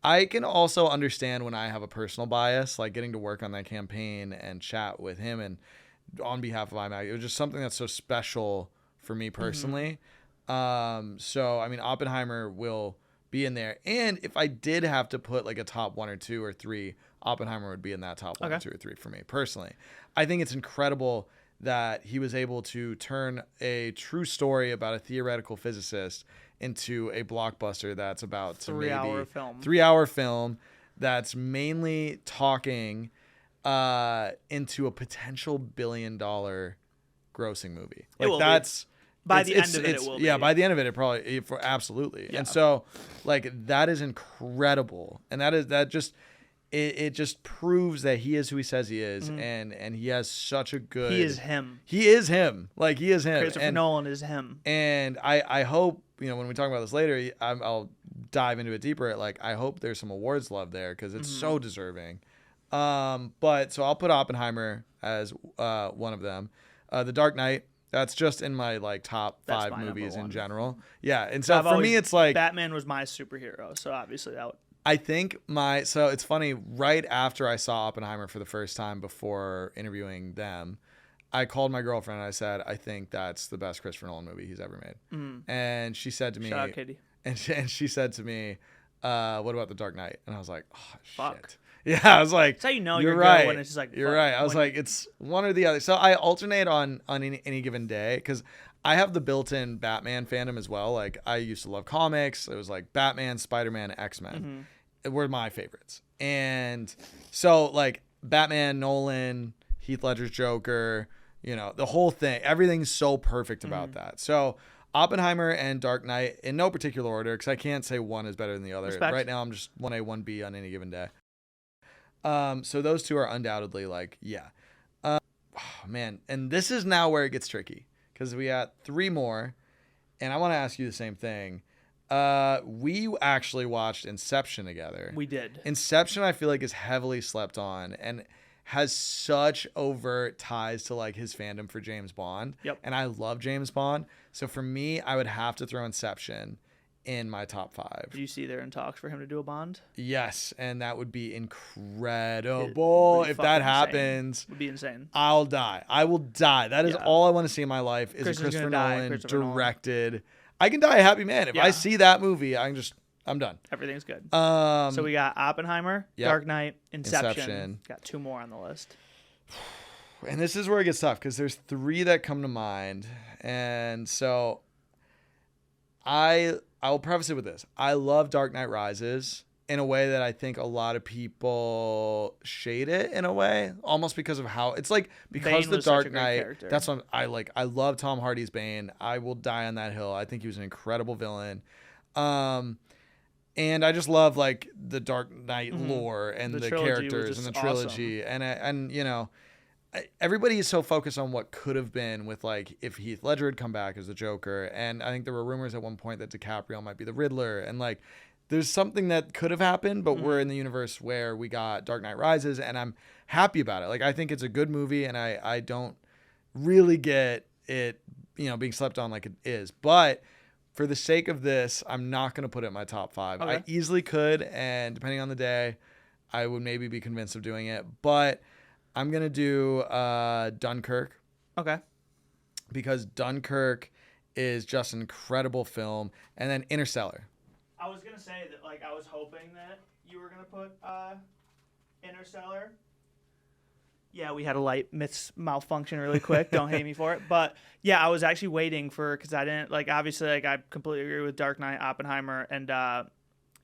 I can also understand when I have a personal bias, like getting to work on that campaign and chat with him and on behalf of IMAG. It was just something that's so special for me personally. Oppenheimer will be in there. And if I did have to put a top 1 or 2 or 3, Oppenheimer would be in that top 1 or 2 or 3 for me personally. I think it's incredible that he was able to turn a true story about a theoretical physicist into a blockbuster that's about to 3-hour film. 3-hour film that's mainly talking into a potential $1 billion grossing movie. By the end of it will be. Yeah, by the end of it probably absolutely. Yeah. And so that is incredible. And it just proves that he is who he says he is, and he has such a good. He is him. He is him. He is him. Christopher Nolan is him. And I hope when we talk about this later, I'll dive into it deeper. I hope there's some awards love there because it's so deserving. So I'll put Oppenheimer as one of them. The Dark Knight. That's just in my top 5 movies in general. Yeah, and so for me, it's Batman was my superhero, so obviously that would. I think so it's funny, right after I saw Oppenheimer for the first time before interviewing them, I called my girlfriend and I said, I think that's the best Christopher Nolan movie he's ever made. And she said to me, shout out, Katie. And she said to me, what about The Dark Knight? And I was like, oh, fuck. Shit. Yeah, I was like, that's how you know you're right. good when it's just you're right. I was like, it's one or the other. So I alternate on any given day because I have the built-in Batman fandom as well. I used to love comics. It was Batman, Spider-Man, X-Men were my favorites. And so Batman, Nolan, Heath Ledger's Joker, the whole thing, everything's so perfect about that. So Oppenheimer and Dark Knight in no particular order because I can't say one is better than the other. Respect. Right now I'm just 1A, 1B on any given day. So those two are undoubtedly yeah. Man, and this is now where it gets tricky because we got 3 more, and I want to ask you the same thing. We actually watched Inception together. We did. Inception, I feel is heavily slept on and has such overt ties to his fandom for James Bond. Yep. And I love James Bond. So for me, I would have to throw Inception in my top 5. Do you see there in talks for him to do a Bond? Yes, and that would be incredible. If that happens, it would be insane. I'll die. I will die. That is all I want to see in my life is a Christopher Nolan directed. I can die a happy man. If I see that movie, I'm done. Everything's good. So we got Oppenheimer, Dark Knight, Inception. Got 2 more on the list. And this is where it gets tough because there's 3 that come to mind. And so I'll preface it with this. I love Dark Knight Rises in a way that I think a lot of people shade it in a way, almost because of how it's because the Dark Knight. That's what I like. I love Tom Hardy's Bane. I will die on that hill. I think he was an incredible villain. And I just love the Dark Knight lore and the characters and the trilogy. Awesome. And everybody is so focused on what could have been with if Heath Ledger had come back as the Joker, and I think there were rumors at one point that DiCaprio might be the Riddler, and there's something that could have happened, but we're in the universe where we got Dark Knight Rises, and I'm happy about it. I think it's a good movie, and I don't really get it being slept on like it is, but for the sake of this, I'm not going to put it in my top 5. Okay. I easily could, and depending on the day, I would maybe be convinced of doing it, but I'm going to do Dunkirk. Okay. Because Dunkirk is just an incredible film. And then Interstellar. I was going to say that, I was hoping that you were going to put Interstellar. Yeah, we had a light malfunction really quick. Don't hate me for it. But, yeah, I was actually waiting because I didn't, obviously, I completely agree with Dark Knight, Oppenheimer, and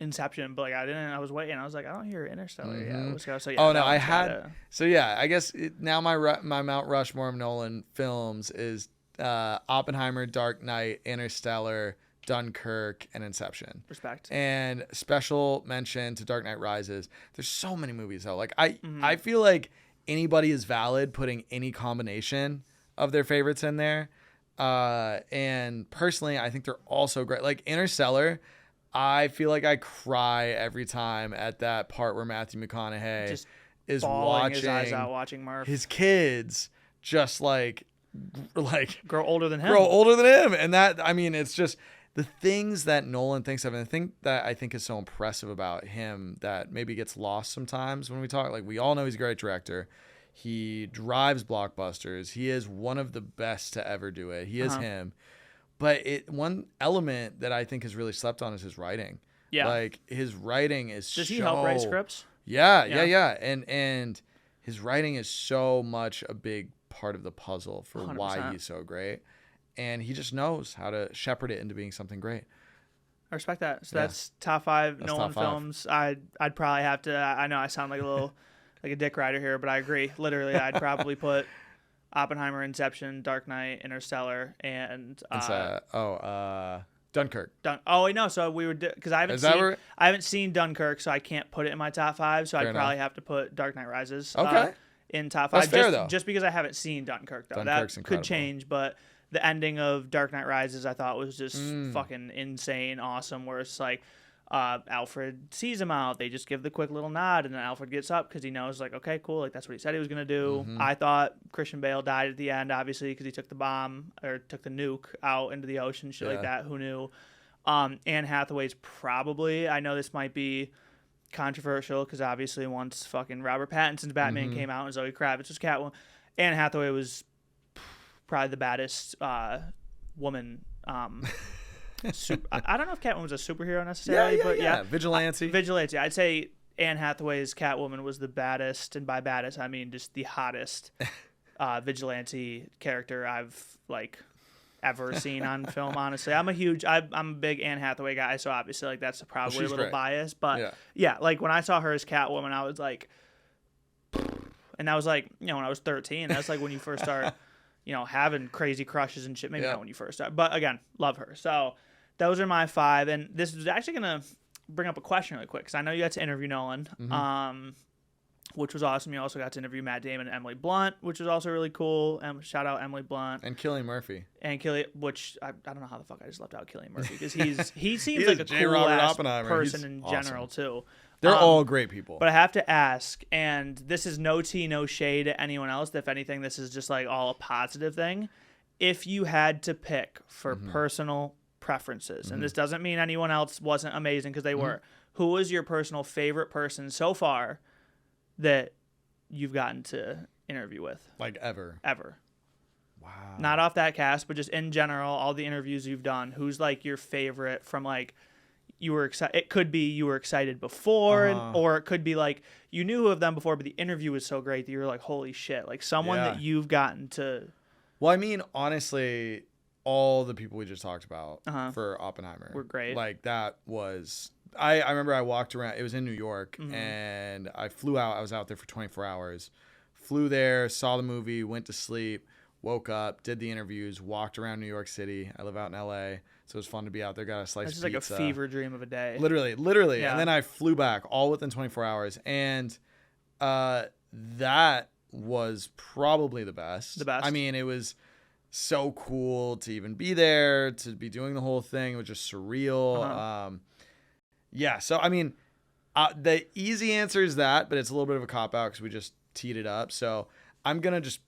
Inception, but I was waiting. I was like, I don't hear Interstellar yet. So, yeah, I had. So yeah, I guess now my Mount Rushmore of Nolan films is Oppenheimer, Dark Knight, Interstellar, Dunkirk, and Inception. Respect. And special mention to Dark Knight Rises. There's so many movies though. I feel anybody is valid putting any combination of their favorites in there. And personally, I think they're also great. Like Interstellar, I feel like I cry every time at that part where Matthew McConaughey Just is bawling his eyes watching out watching Murph his kids just like grow older than him. grow older than him. And that, I mean, it's just the things that Nolan thinks of. And the thing that I think is so impressive about him that maybe gets lost sometimes when we talk, like we all know he's a great director. He drives blockbusters. He is one of the best to ever do it. He is him. But one element that I think is really slept on is his writing. Yeah. Like his writing is Does he help write scripts? Yeah. And his writing is so much a big part of the puzzle for 100%. Why he's so great. And he just knows how to shepherd it into being something great. I respect that. So that's top 5 Nolan films. I'd probably have to, I know I sound like a little like a dick rider here, but I agree. Literally, I'd probably put Oppenheimer, Inception, Dark Knight, Interstellar, and Dunkirk. Oh wait, no. So we were because I haven't seen Dunkirk, so I can't put it in my top 5. So I'd probably have to put Dark Knight Rises. In top 5. That's fair, though. Just because I haven't seen Dunkirk, though. Dunkirk's that incredible. could change, but the ending of Dark Knight Rises I thought was just fucking insane, awesome. Where it's like Alfred sees him out, they just give the quick little nod, and then Alfred gets up because he knows, like, okay, cool, like that's what he said he was gonna do. I thought Christian Bale died at the end, obviously, because he took the bomb or took the nuke out into the ocean, shit like that. Who knew? Anne Hathaway's probably. I know this might be controversial because obviously once fucking Robert Pattinson's Batman came out and Zoe Kravitz was Catwoman, Anne Hathaway was probably the baddest woman. I don't know if Catwoman was a superhero necessarily, but vigilante. I'd say Anne Hathaway's Catwoman was the baddest, and by baddest I mean just the hottest vigilante character I've like ever seen on film. Honestly, I'm a big Anne Hathaway guy, so obviously like that's probably a little biased, but yeah, like when I saw her as Catwoman, I was like, and that was like, you know, when I was 13, that's like when you first start, you know, having crazy crushes and shit. Maybe not when you first start, but again, love her. So those are my 5, and this is actually gonna bring up a question really quick because I know you got to interview Nolan, which was awesome. You also got to interview Matt Damon and Emily Blunt, which was also really cool. Shout out Emily Blunt and Cillian Murphy. Which I don't know how the fuck I just left out Cillian Murphy because he seems like a cool ass person in general too. They're all great people. But I have to ask, and this is no tea, no shade to anyone else. If anything, this is just like all a positive thing. If you had to pick for personal preferences, and this doesn't mean anyone else wasn't amazing because they were, who was your personal favorite person so far that you've gotten to interview with? Like ever. Wow. Not off that cast, but just in general, all the interviews you've done. Who's like your favorite from like you were excited? It could be you were excited before, or it could be like you knew of them before, but the interview was so great that you were like, holy shit. Like someone that you've gotten to. Well, I mean, honestly, all the people we just talked about for Oppenheimer were great. Like that was... I remember I walked around. It was in New York, and I flew out. I was out there for 24 hours. Flew there, saw the movie, went to sleep, woke up, did the interviews, walked around New York City. I live out in L.A., so it was fun to be out there. Got a slice of pizza. It's like a fever dream of a day. Literally. Yeah. And then I flew back all within 24 hours, and that was probably the best. I mean, it was so cool to even be there, to be doing the whole thing. It was just surreal. Yeah, so I mean, the easy answer is that, but it's a little bit of a cop-out because we just teed it up. So I'm going to just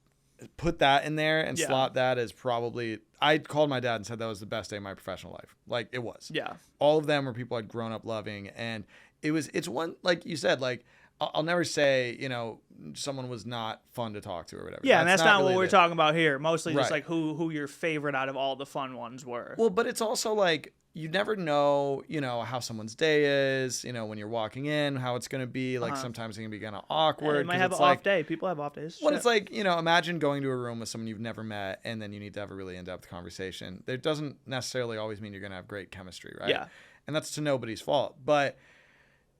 put that in there and slot that as probably... I called my dad and said that was the best day of my professional life. Like, it was. Yeah. All of them were people I'd grown up loving, and it's one, like you said, like, I'll never say, you know, someone was not fun to talk to or whatever. Yeah, and that's not really what we're talking about here. Mostly just like who your favorite out of all the fun ones were. Well, but it's also like... You never know, you know, how someone's day is, you know, when you're walking in, how it's going to be. Like, sometimes it can be kind of awkward. They might have an off day. People have off days. Well, it's like, you know, imagine going to a room with someone you've never met, and then you need to have a really in-depth conversation. It doesn't necessarily always mean you're going to have great chemistry, right? Yeah. And that's to nobody's fault. But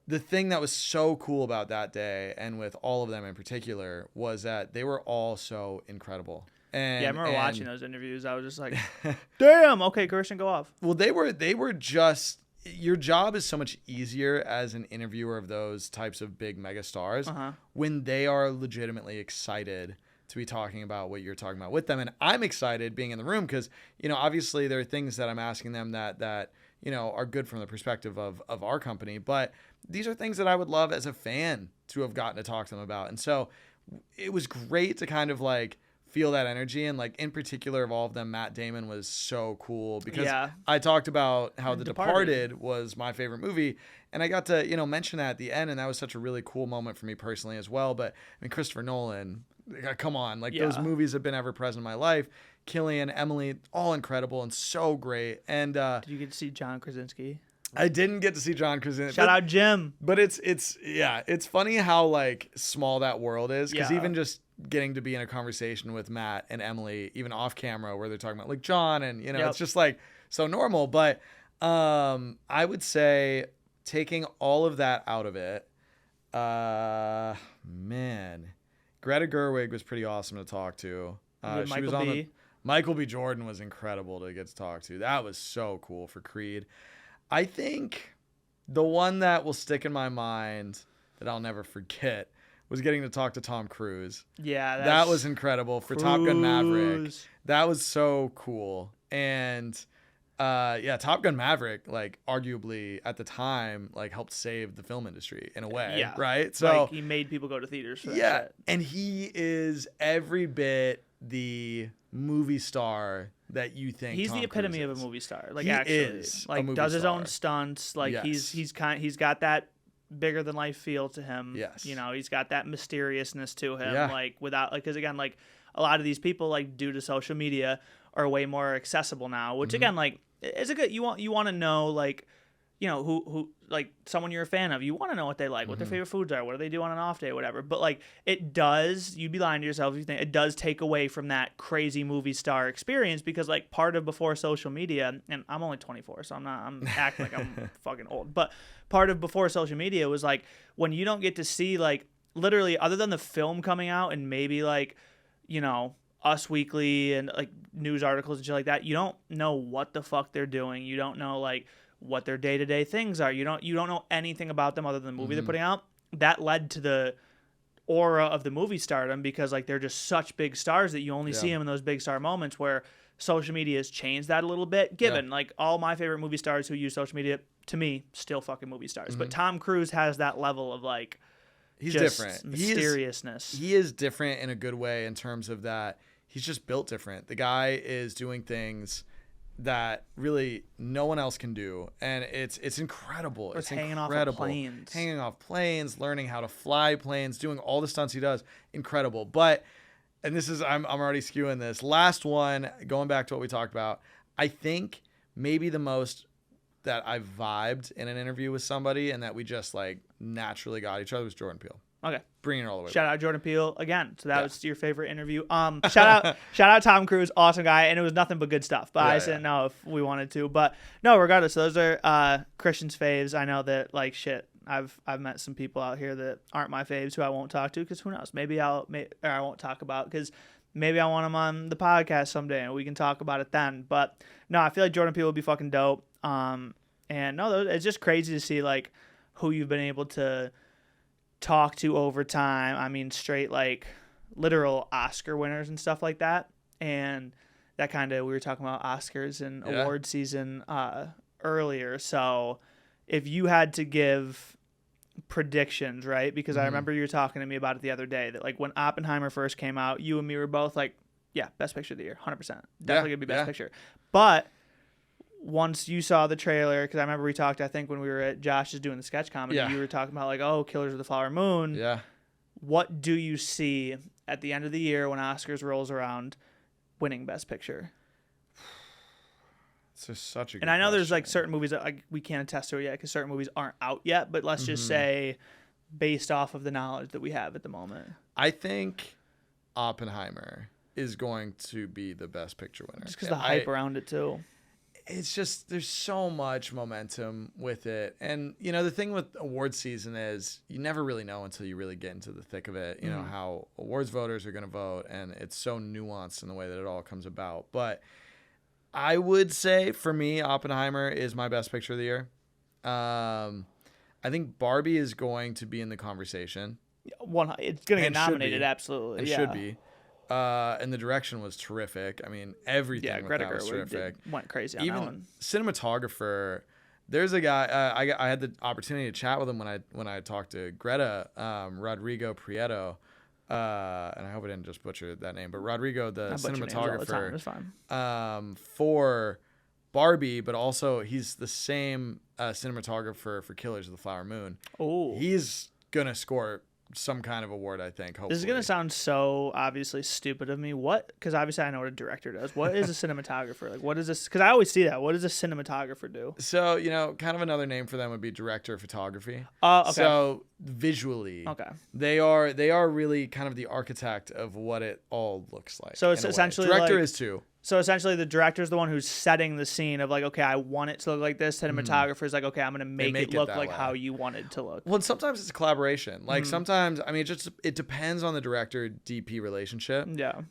the thing that was so cool about that day, and with all of them in particular, was that they were all so incredible. And, I remember watching those interviews. I was just like, damn, okay, Kirsten, go off. Well, they were just, your job is so much easier as an interviewer of those types of big mega stars when they are legitimately excited to be talking about what you're talking about with them. And I'm excited being in the room because, obviously there are things that I'm asking them that are good from the perspective of our company. But these are things that I would love as a fan to have gotten to talk to them about. And so it was great to kind of like feel that energy. And like in particular of all of them, Matt Damon was so cool because I talked about how The Departed was my favorite movie. And I got to, mention that at the end. And that was such a really cool moment for me personally as well. But I mean, Christopher Nolan, come on, like those movies have been ever present in my life. Killian, Emily, all incredible and so great. And did you get to see John Krasinski? I didn't get to see John Krasinski. Shout out Jim. But it's funny how like small that world is because even just getting to be in a conversation with Matt and Emily, even off camera, where they're talking about like John and it's just like so normal. But I would say taking all of that out of it, man, Greta Gerwig was pretty awesome to talk to. She was on Michael B. Jordan was incredible to get to talk to. That was so cool for Creed. I think the one that will stick in my mind that I'll never forget was getting to talk to Tom Cruise. Yeah, that was incredible for Top Gun Maverick. That was so cool. And Top Gun Maverick, like arguably at the time, like helped save the film industry in a way, right? So like, he made people go to theaters for that shit. And he is every bit the movie star that you think he's Tom the epitome Cruise of a movie star. Like he actually, is like does his own stunts. Like he's got that bigger than life feel to him. Yes, he's got that mysteriousness to him. Like without because again, like a lot of these people, like due to social media, are way more accessible now. Which again, like is a good. You want to know like. Who like someone you're a fan of, you want to know what they like, what their favorite foods are, what do they do on an off day, whatever. But like it does, you'd be lying to yourself if you think it does take away from that crazy movie star experience because like part of before social media, and I'm only 24, so I'm acting like I'm fucking old, but part of before social media was like when you don't get to see like literally other than the film coming out and maybe like, Us Weekly and like news articles and shit like that, you don't know what the fuck they're doing. You don't know like what their day-to-day things are. You don't know anything about them other than the movie they're putting out. That led to the aura of the movie stardom because like they're just such big stars that you only see them in those big star moments where social media has changed that a little bit. Given like all my favorite movie stars who use social media, to me, still fucking movie stars. But Tom Cruise has that level of like he's just different. Mysteriousness. He is different in a good way in terms of that he's just built different. The guy is doing things that really no one else can do, and it's incredible. It's hanging incredible. Hanging off planes, learning how to fly planes, doing all the stunts he does, incredible. But and this is I'm already skewing this last one. Going back to what we talked about, I think maybe the most that I vibed in an interview with somebody and that we just like naturally got each other was Jordan Peele. Okay. Bringing it all the way. Shout out Jordan Peele again. So that was your favorite interview. Shout out Tom Cruise, awesome guy, and it was nothing but good stuff. But I just didn't know if we wanted to. But no, regardless, those are Christian's faves. I know that like shit. I've met some people out here that aren't my faves who I won't talk to because who knows? Maybe I won't talk about because maybe I want them on the podcast someday and we can talk about it then. But no, I feel like Jordan Peele would be fucking dope. And no, it's just crazy to see like who you've been able to talk to over time. I mean, straight like literal Oscar winners and stuff like that. And that kind of, we were talking about Oscars and award season earlier. So if you had to give predictions, right? Because I remember you were talking to me about it the other day that like when Oppenheimer first came out, you and me were both like, yeah, best picture of the year, 100%. Definitely gonna be best picture. But once you saw the trailer, because I remember we talked, I think when we were at Josh's doing the sketch comedy, you were talking about like, oh, Killers of the Flower Moon. Yeah. What do you see at the end of the year when Oscars rolls around winning Best Picture? It's just such a good And I know question. there's like certain movies that like, we can't attest to it yet because certain movies aren't out yet, but let's just say based off of the knowledge that we have at the moment. I think Oppenheimer is going to be the Best Picture winner. Just because the hype around it too. It's just there's so much momentum with it. And, the thing with award season is you never really know until you really get into the thick of it, you know, how awards voters are going to vote. And it's so nuanced in the way that it all comes about. But I would say for me, Oppenheimer is my best picture of the year. I think Barbie is going to be in the conversation. It's going to get And should nominated, be. absolutely. It yeah. should be. And the direction was terrific. I mean, everything Yeah, with Greta that was Gerwig terrific. went crazy on Even that one. cinematographer. There's a guy I had the opportunity to chat with him when I talked to Greta, Rodrigo Prieto, and I hope I didn't just butcher that name, but Rodrigo, the I butcher names all the time. cinematographer, It's fine. for Barbie, but also he's the same cinematographer for Killers of the Flower Moon. Oh, He's gonna score some kind of award, I think. Hopefully. this is gonna sound so obviously stupid of me. What? Because obviously I know what a director does. What is a cinematographer? Like, what is this? Because I always see that. What does a cinematographer do? So, kind of another name for them would be director of photography. Okay. So visually, Okay. they are really kind of the architect of what it all looks like. So it's in a way. essentially director like- is too. So essentially, the director's the one who's setting the scene of like, okay, I want it to look like this. Cinematographer's like, okay, I'm gonna make make it it look that like way. how you want it to look. Well, and sometimes it's a collaboration. Like sometimes, I mean, it depends on the director DP relationship. Yeah.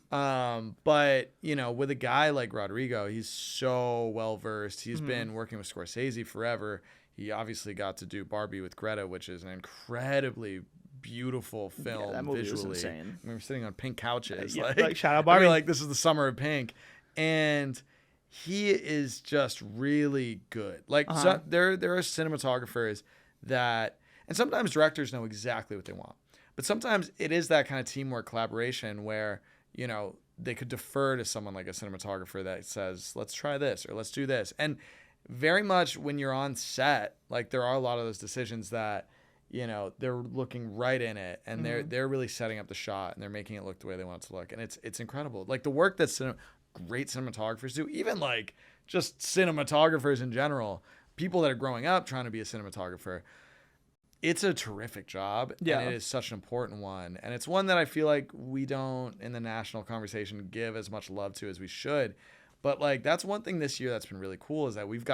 But with a guy like Rodrigo, he's so well versed. He's Mm-hmm. been working with Scorsese forever. He obviously got to do Barbie with Greta, which is an incredibly beautiful film that movie was visually. insane. We were sitting on pink couches. Yeah, like, like, shout out we were Barbie. like, this is the summer of pink. And he is just really good. Like so, there are cinematographers that, and sometimes directors know exactly what they want, but sometimes it is that kind of teamwork collaboration where they could defer to someone like a cinematographer that says, let's try this or let's do this. And very much when you're on set, like there are a lot of those decisions that they're looking right in it, and they're really setting up the shot, and they're making it look the way they want it to look, and it's incredible. Like the work that great cinematographers do, even like just cinematographers in general, people that are growing up trying to be a cinematographer, it's a terrific job. Yeah. And it is such an important one, and it's one that I feel like we don't in the national conversation give as much love to as we should. But like that's one thing this year that's been really cool is that I've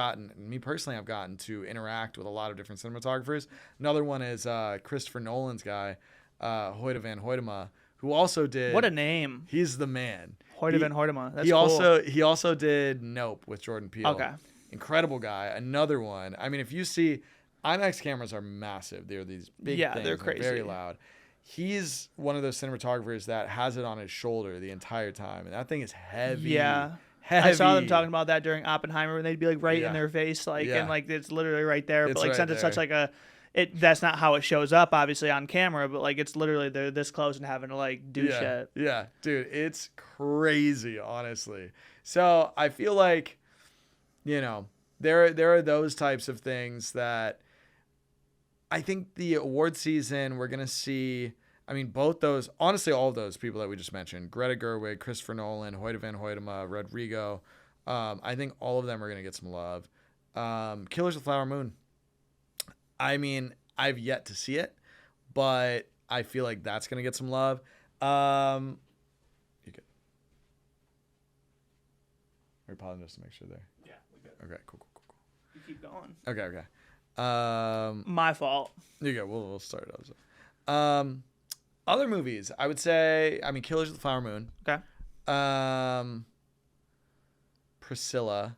gotten to interact with a lot of different cinematographers. Another one is Christopher Nolan's guy, Hoyte van Hoytema, who also did. What a name. He's the man. Hoyte van Hoytema. That's he cool. he also did Nope with Jordan Peele. Okay. Incredible guy. Another one. I mean, if you see, IMAX cameras are massive. They're these big things. They're crazy. Very loud. He's one of those cinematographers that has it on his shoulder the entire time, and that thing is heavy. Yeah. Heavy. I saw them talking about that during Oppenheimer, and they'd be like right Yeah. in their face, like Yeah. and like it's literally right there. It's But like right since it's such there. like that's not how it shows up, obviously on camera. But like it's literally they're this close and having to like do shit. Yeah, dude, it's crazy, honestly. So I feel like, there are those types of things that I think the award season we're gonna see. I mean, both those, honestly, all of those people that we just mentioned, Greta Gerwig, Christopher Nolan, Hoyte van Hoytema, Rodrigo, I think all of them are going to get some love. Killers of the Flower Moon. I mean, I've yet to see it, but I feel like that's going to get some love. You good? We're pausing just to make sure there. Yeah, we good. Okay, cool. You keep going. Okay. My fault. There you go. We'll start it up. Other movies, I would say, Killers of the Flower Moon. Okay. Priscilla.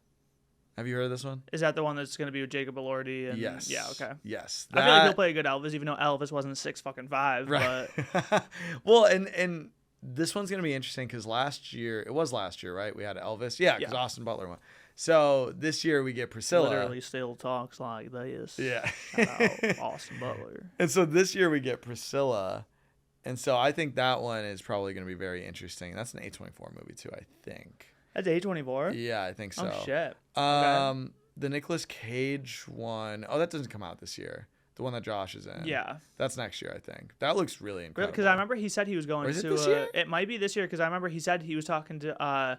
Have you heard of this one? Is that the one that's going to be with Jacob Elordi? And, Yes. Yeah. Okay. Yes. I feel like he'll play a good Elvis, even though Elvis wasn't 6'5". Right. But Well, and this one's gonna be interesting because last year, right? We had Elvis. Yeah, because Yeah. Austin Butler won. So this year we get Priscilla. literally still talks like this. Yeah. Shout out Austin Butler. And so this year we get Priscilla. And so I think that one is probably going to be very interesting. That's an A24 movie too, I think. That's A24? Yeah, I think so. Oh, shit. Okay. The Nicolas Cage one, that doesn't come out this year. The one that Josh is in. Yeah. That's next year, I think. That looks really incredible. Because I remember he said he was going Or is it to. this year? It might be this year because I remember he said he was talking to.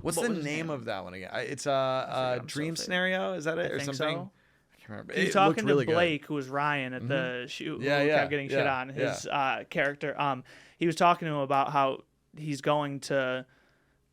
What's what the was his name name? of that one again? It's I'm so Dream fake. Scenario. Is that it I or think something? so. I can't remember. He was It looked talking really to good. Blake, who was Ryan at the shoot, who kept getting shit yeah, on his character. He was talking to him about how he's going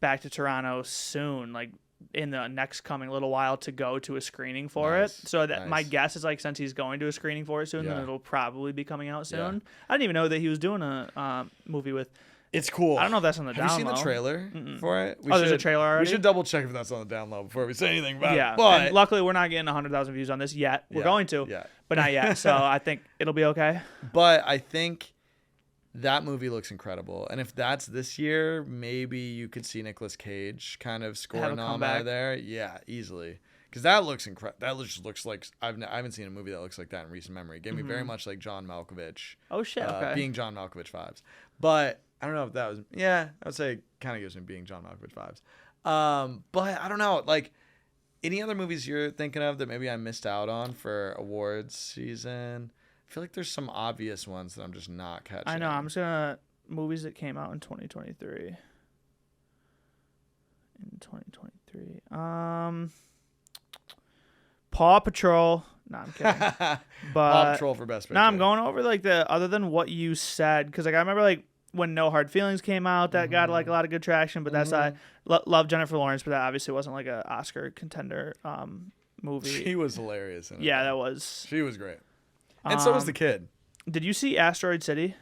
back to Toronto soon, like in the next coming little while, to go to a screening for it. Nice, So that my nice. guess is like since he's going to a screening for it soon, then Yeah. it'll probably be coming out soon. Yeah. I didn't even know that he was doing a movie with It's cool. I don't know if that's on the down low. Have you seen the trailer for it? There's a trailer already? We should double check if that's on the down low before we say anything about yeah. it. But and luckily, we're not getting 100,000 views on this yet. We're going to, but not yet. So I think it'll be okay. But I think that movie looks incredible. And if that's this year, maybe you could see Nicolas Cage kind of score a nom out of there. Yeah, easily. Because that looks incredible. That just looks like I haven't seen a movie that looks like that in recent memory. It gave me very much like John Malkovich. Oh shit! Okay. Being John Malkovich vibes. But I don't know if that was. Yeah, I would say it kind of gives me Being John Malkovich vibes. But I don't know. Like any other movies you're thinking of that maybe I missed out on for awards season? I feel like there's some obvious ones that I'm just not catching. I know. I'm just gonna movies that came out in 2023. In 2023, Paw Patrol. No, I'm kidding. But Paw Patrol for Best Picture. No, I'm going over like the other than what you said because like I remember like when No Hard Feelings came out that got like a lot of good traction. But that's love Jennifer Lawrence, but that obviously wasn't like an Oscar contender movie. She was hilarious in it. Yeah, that was. She was great, and so was the kid. Did you see Asteroid City?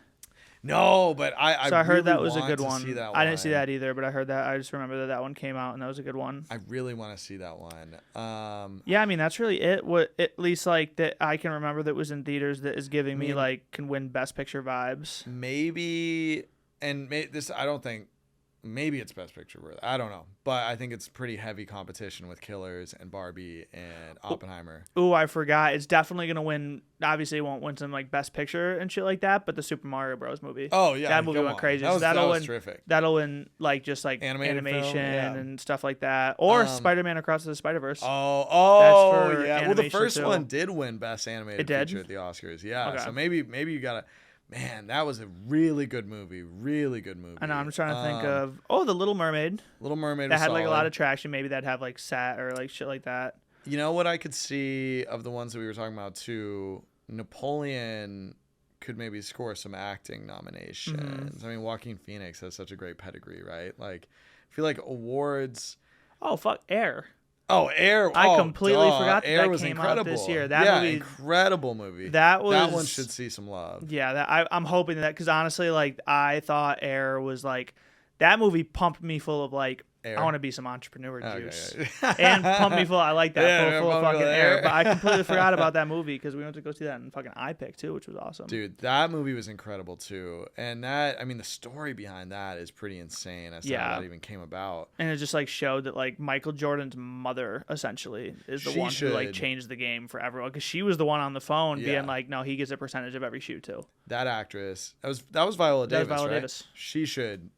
No, but I heard really that was a want good to one. see that I didn't see one. that either, but I heard that. I just remember that one came out and that was a good one. I really want to see that one. Yeah, I mean that's really it. What at least like that I can remember that was in theaters that is giving me like can win Best Picture vibes. Maybe, and this I don't think. Maybe it's Best Picture worth. I don't know, but I think it's pretty heavy competition with Killers and Barbie and Oppenheimer. Ooh, I forgot. It's definitely gonna win. Obviously, it won't win some like Best Picture and shit like that. But the Super Mario Bros. Movie. Oh yeah, that movie went crazy. That was win. terrific. That'll win like just like animation and stuff like that, or Spider-Man Across the Spider-Verse. Oh, yeah. Well, the first too. one did win Best Animated Feature at the Oscars. Yeah, okay. So maybe you gotta. Man, that was a really good movie. Really good movie. I know. I'm just trying to think of. The Little Mermaid. Little Mermaid. That had solid. like a lot of traction. Maybe that'd have like Sat or like shit like that. You know what I could see of the ones that we were talking about too? Napoleon could maybe score some acting nominations. I mean, Joaquin Phoenix has such a great pedigree, right? Like, I feel like awards. Oh fuck, Air. Oh, Air! I completely forgot Air that was came incredible out this year. That movie, incredible movie. That one should see some love. Yeah, I'm hoping that because honestly, like I thought Air was like that movie pumped me full of like I want to be some entrepreneur juice and pumped me full. I like that full of fucking air. But I completely forgot about that movie because we went to go see that in fucking iPic too, which was awesome. Dude, that movie was incredible too, and that the story behind that is pretty insane as to how that even came about. And it just like showed that like Michael Jordan's mother essentially is the one who like changed the game for everyone because she was the one on the phone being like, no, he gets a percentage of every shoot too. That actress, that was Viola Davis. Viola right? Davis. She should.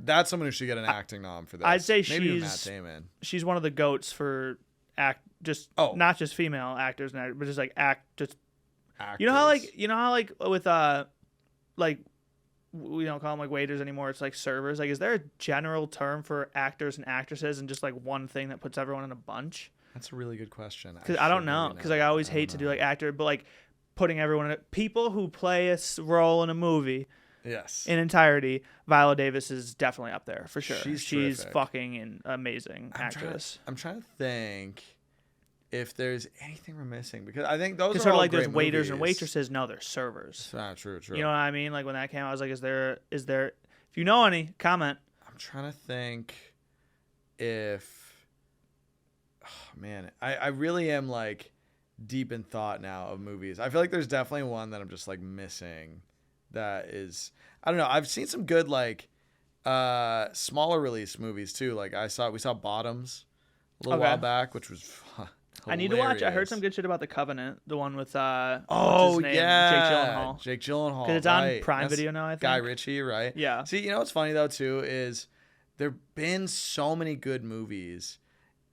That's someone who should get an acting nom for this. I'd say maybe Matt Damon. She's one of the goats for not just female actors, but just like actors. You know how like with like we don't call them like waiters anymore. It's like servers. Like, is there a general term for actors and actresses and just like one thing that puts everyone in a bunch? That's a really good question. Because I don't know. Because like I always hate to do like actor, but like putting everyone in people who play a role in a movie. Yes. In entirety, Viola Davis is definitely up there for sure. She's terrific. Fucking an amazing actress. I'm trying to think if there's anything we're missing because I think those are sort all of like great there's waiters movies. and waitresses. No, they're servers. True. You know what I mean? Like when that came out, I was like, is there? If you know any, comment. I'm trying to think if. Oh man, I really am like deep in thought now of movies. I feel like there's definitely one that I'm just like missing. That is, I don't know. I've seen some good like smaller release movies too. Like we saw Bottoms a little while back, which was hilarious. I need to watch. I heard some good shit about The Covenant, the one with Jake Gyllenhaal. Because it's on Prime Video now. I think Guy Ritchie, right? Yeah. See, you know what's funny though too is there've been so many good movies.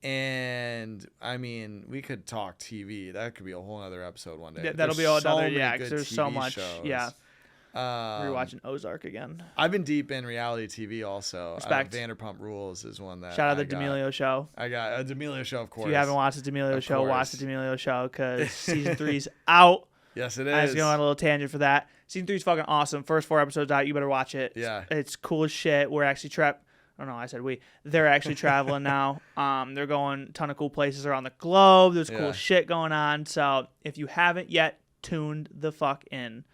And I mean, we could talk TV. That could be a whole other episode one day. That'll be all another. Yeah, because there's so much. Shows. Yeah. We're watching Ozark again. I've been deep in reality TV also. Respect. Vanderpump Rules is one that. Shout out the D'Amelio Show. I got a D'Amelio Show, of course. If you haven't watched the D'Amelio Show, watch the D'Amelio Show because season 3's out. Yes, it is. I was going on a little tangent for that. Season 3's fucking awesome. First 4 episodes out. You better watch it. Yeah. It's cool as shit. We're actually I don't know. I said we. They're actually traveling now. They're going a ton of cool places around the globe. There's cool shit going on. So if you haven't yet tuned the fuck in,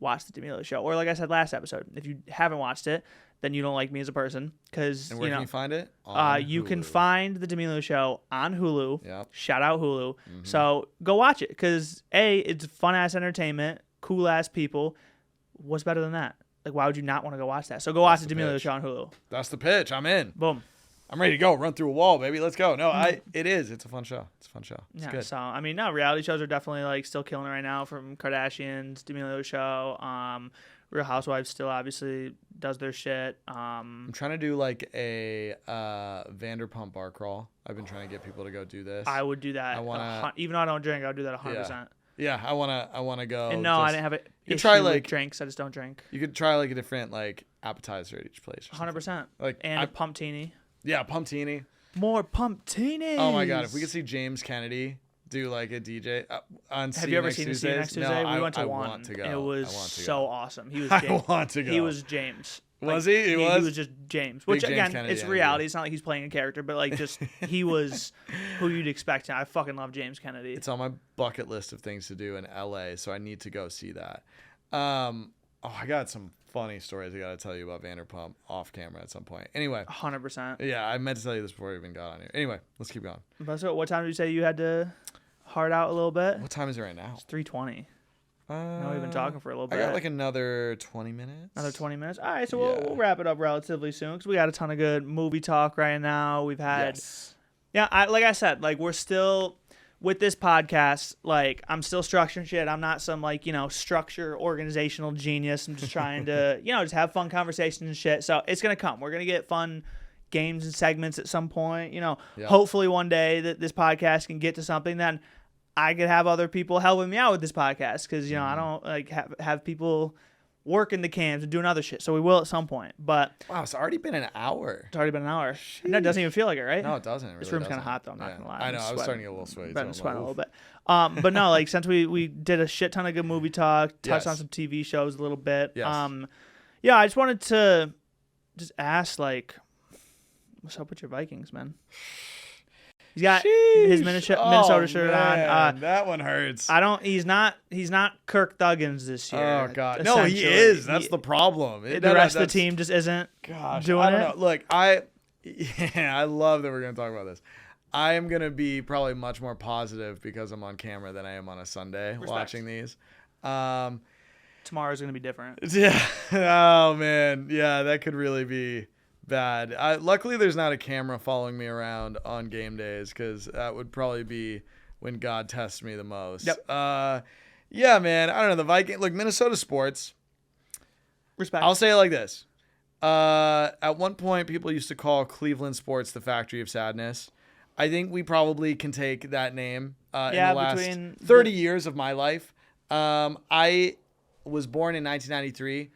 watch the D'Amelio Show. Or like I said last episode, if you haven't watched it, then you don't like me as a person. Because And where can you find it? You can find the D'Amelio Show on Hulu. Yep. Shout out Hulu. So go watch it because it's fun ass entertainment, cool ass people. What's better than that? Like, why would you not want to go watch that? So go watch the D'Amelio Show on Hulu. That's the pitch. I'm in. Boom. I'm ready to go. Run through a wall, baby. Let's go. No, it is. It's a fun show. It's It's good. So I mean, no, reality shows are definitely like still killing it right now. From Kardashians, D'Amelio Show, Real Housewives still obviously does their shit. I'm trying to do like a Vanderpump bar crawl. I've been trying to get people to go do this. I would do that. Even though I don't drink, I would do that 100%. Yeah, I wanna go. And no, I didn't have it. You could try like drinks. I just don't drink. You could try like a different like appetizer at each place. 100%. Like a pumptini. Yeah, pumptini. More pumptinis. Oh my god, if we could see James Kennedy do like a DJ on Have you ever seen See You Next Tuesday? No, we went to one. Want to go. It was so awesome. He was James. I want to go. He was James. Was he? He was just James. Which James again, Kennedy it's reality. It's not like he's playing a character, but like just he was who you'd expect. I fucking love James Kennedy. It's on my bucket list of things to do in LA, so I need to go see that. I got some funny stories I got to tell you about Vanderpump off camera at some point. Anyway. 100%. Yeah, I meant to tell you this before we even got on here. Anyway, let's keep going. So what time did you say you had to hard out a little bit? What time is it right now? It's 3:20. No, we've been talking for a little bit. I got like another 20 minutes. Another 20 minutes? All right, so we'll wrap it up relatively soon because we got a ton of good movie talk right now. We've had... Yes. Yeah, like I said, like we're still... With this podcast, like I'm still structuring shit. I'm not some like, structure organizational genius. I'm just trying to, just have fun conversations and shit. So it's going to come. We're going to get fun games and segments at some point. Hopefully one day that this podcast can get to something then I could have other people helping me out with this podcast because, I don't like have people working the cams and doing other shit. So we will at some point. But wow, it's already been an hour. It's already been an hour. No, it doesn't even feel like it, right? No, it doesn't. This room's kind of hot though. I'm not gonna lie. I know. I was starting to get a little sweaty. I'm sweating a little bit. But no, like since we did a shit ton of good movie talk, touched on some TV shows a little bit. Yes. I just wanted to just ask like, what's up with your Vikings, man? He's got his Minnesota shirt on. That one hurts. He's not Kirk Thuggins this year. Oh god, no, he is. That's the problem. The rest of the team just isn't doing I don't know. Look, I love that we're gonna talk about this. I am gonna be probably much more positive because I'm on camera than I am on a Sunday watching these. Tomorrow's gonna be different. Yeah. Oh man. Yeah, that could really be bad. Luckily, there's not a camera following me around on game days because that would probably be when God tests me the most. Yep. Yeah, man. I don't know. The Vikings. Look, Minnesota sports. Respect. I'll say it like this. At one point, people used to call Cleveland sports the factory of sadness. I think we probably can take that name in the last 30 years of my life. I was born in 1993.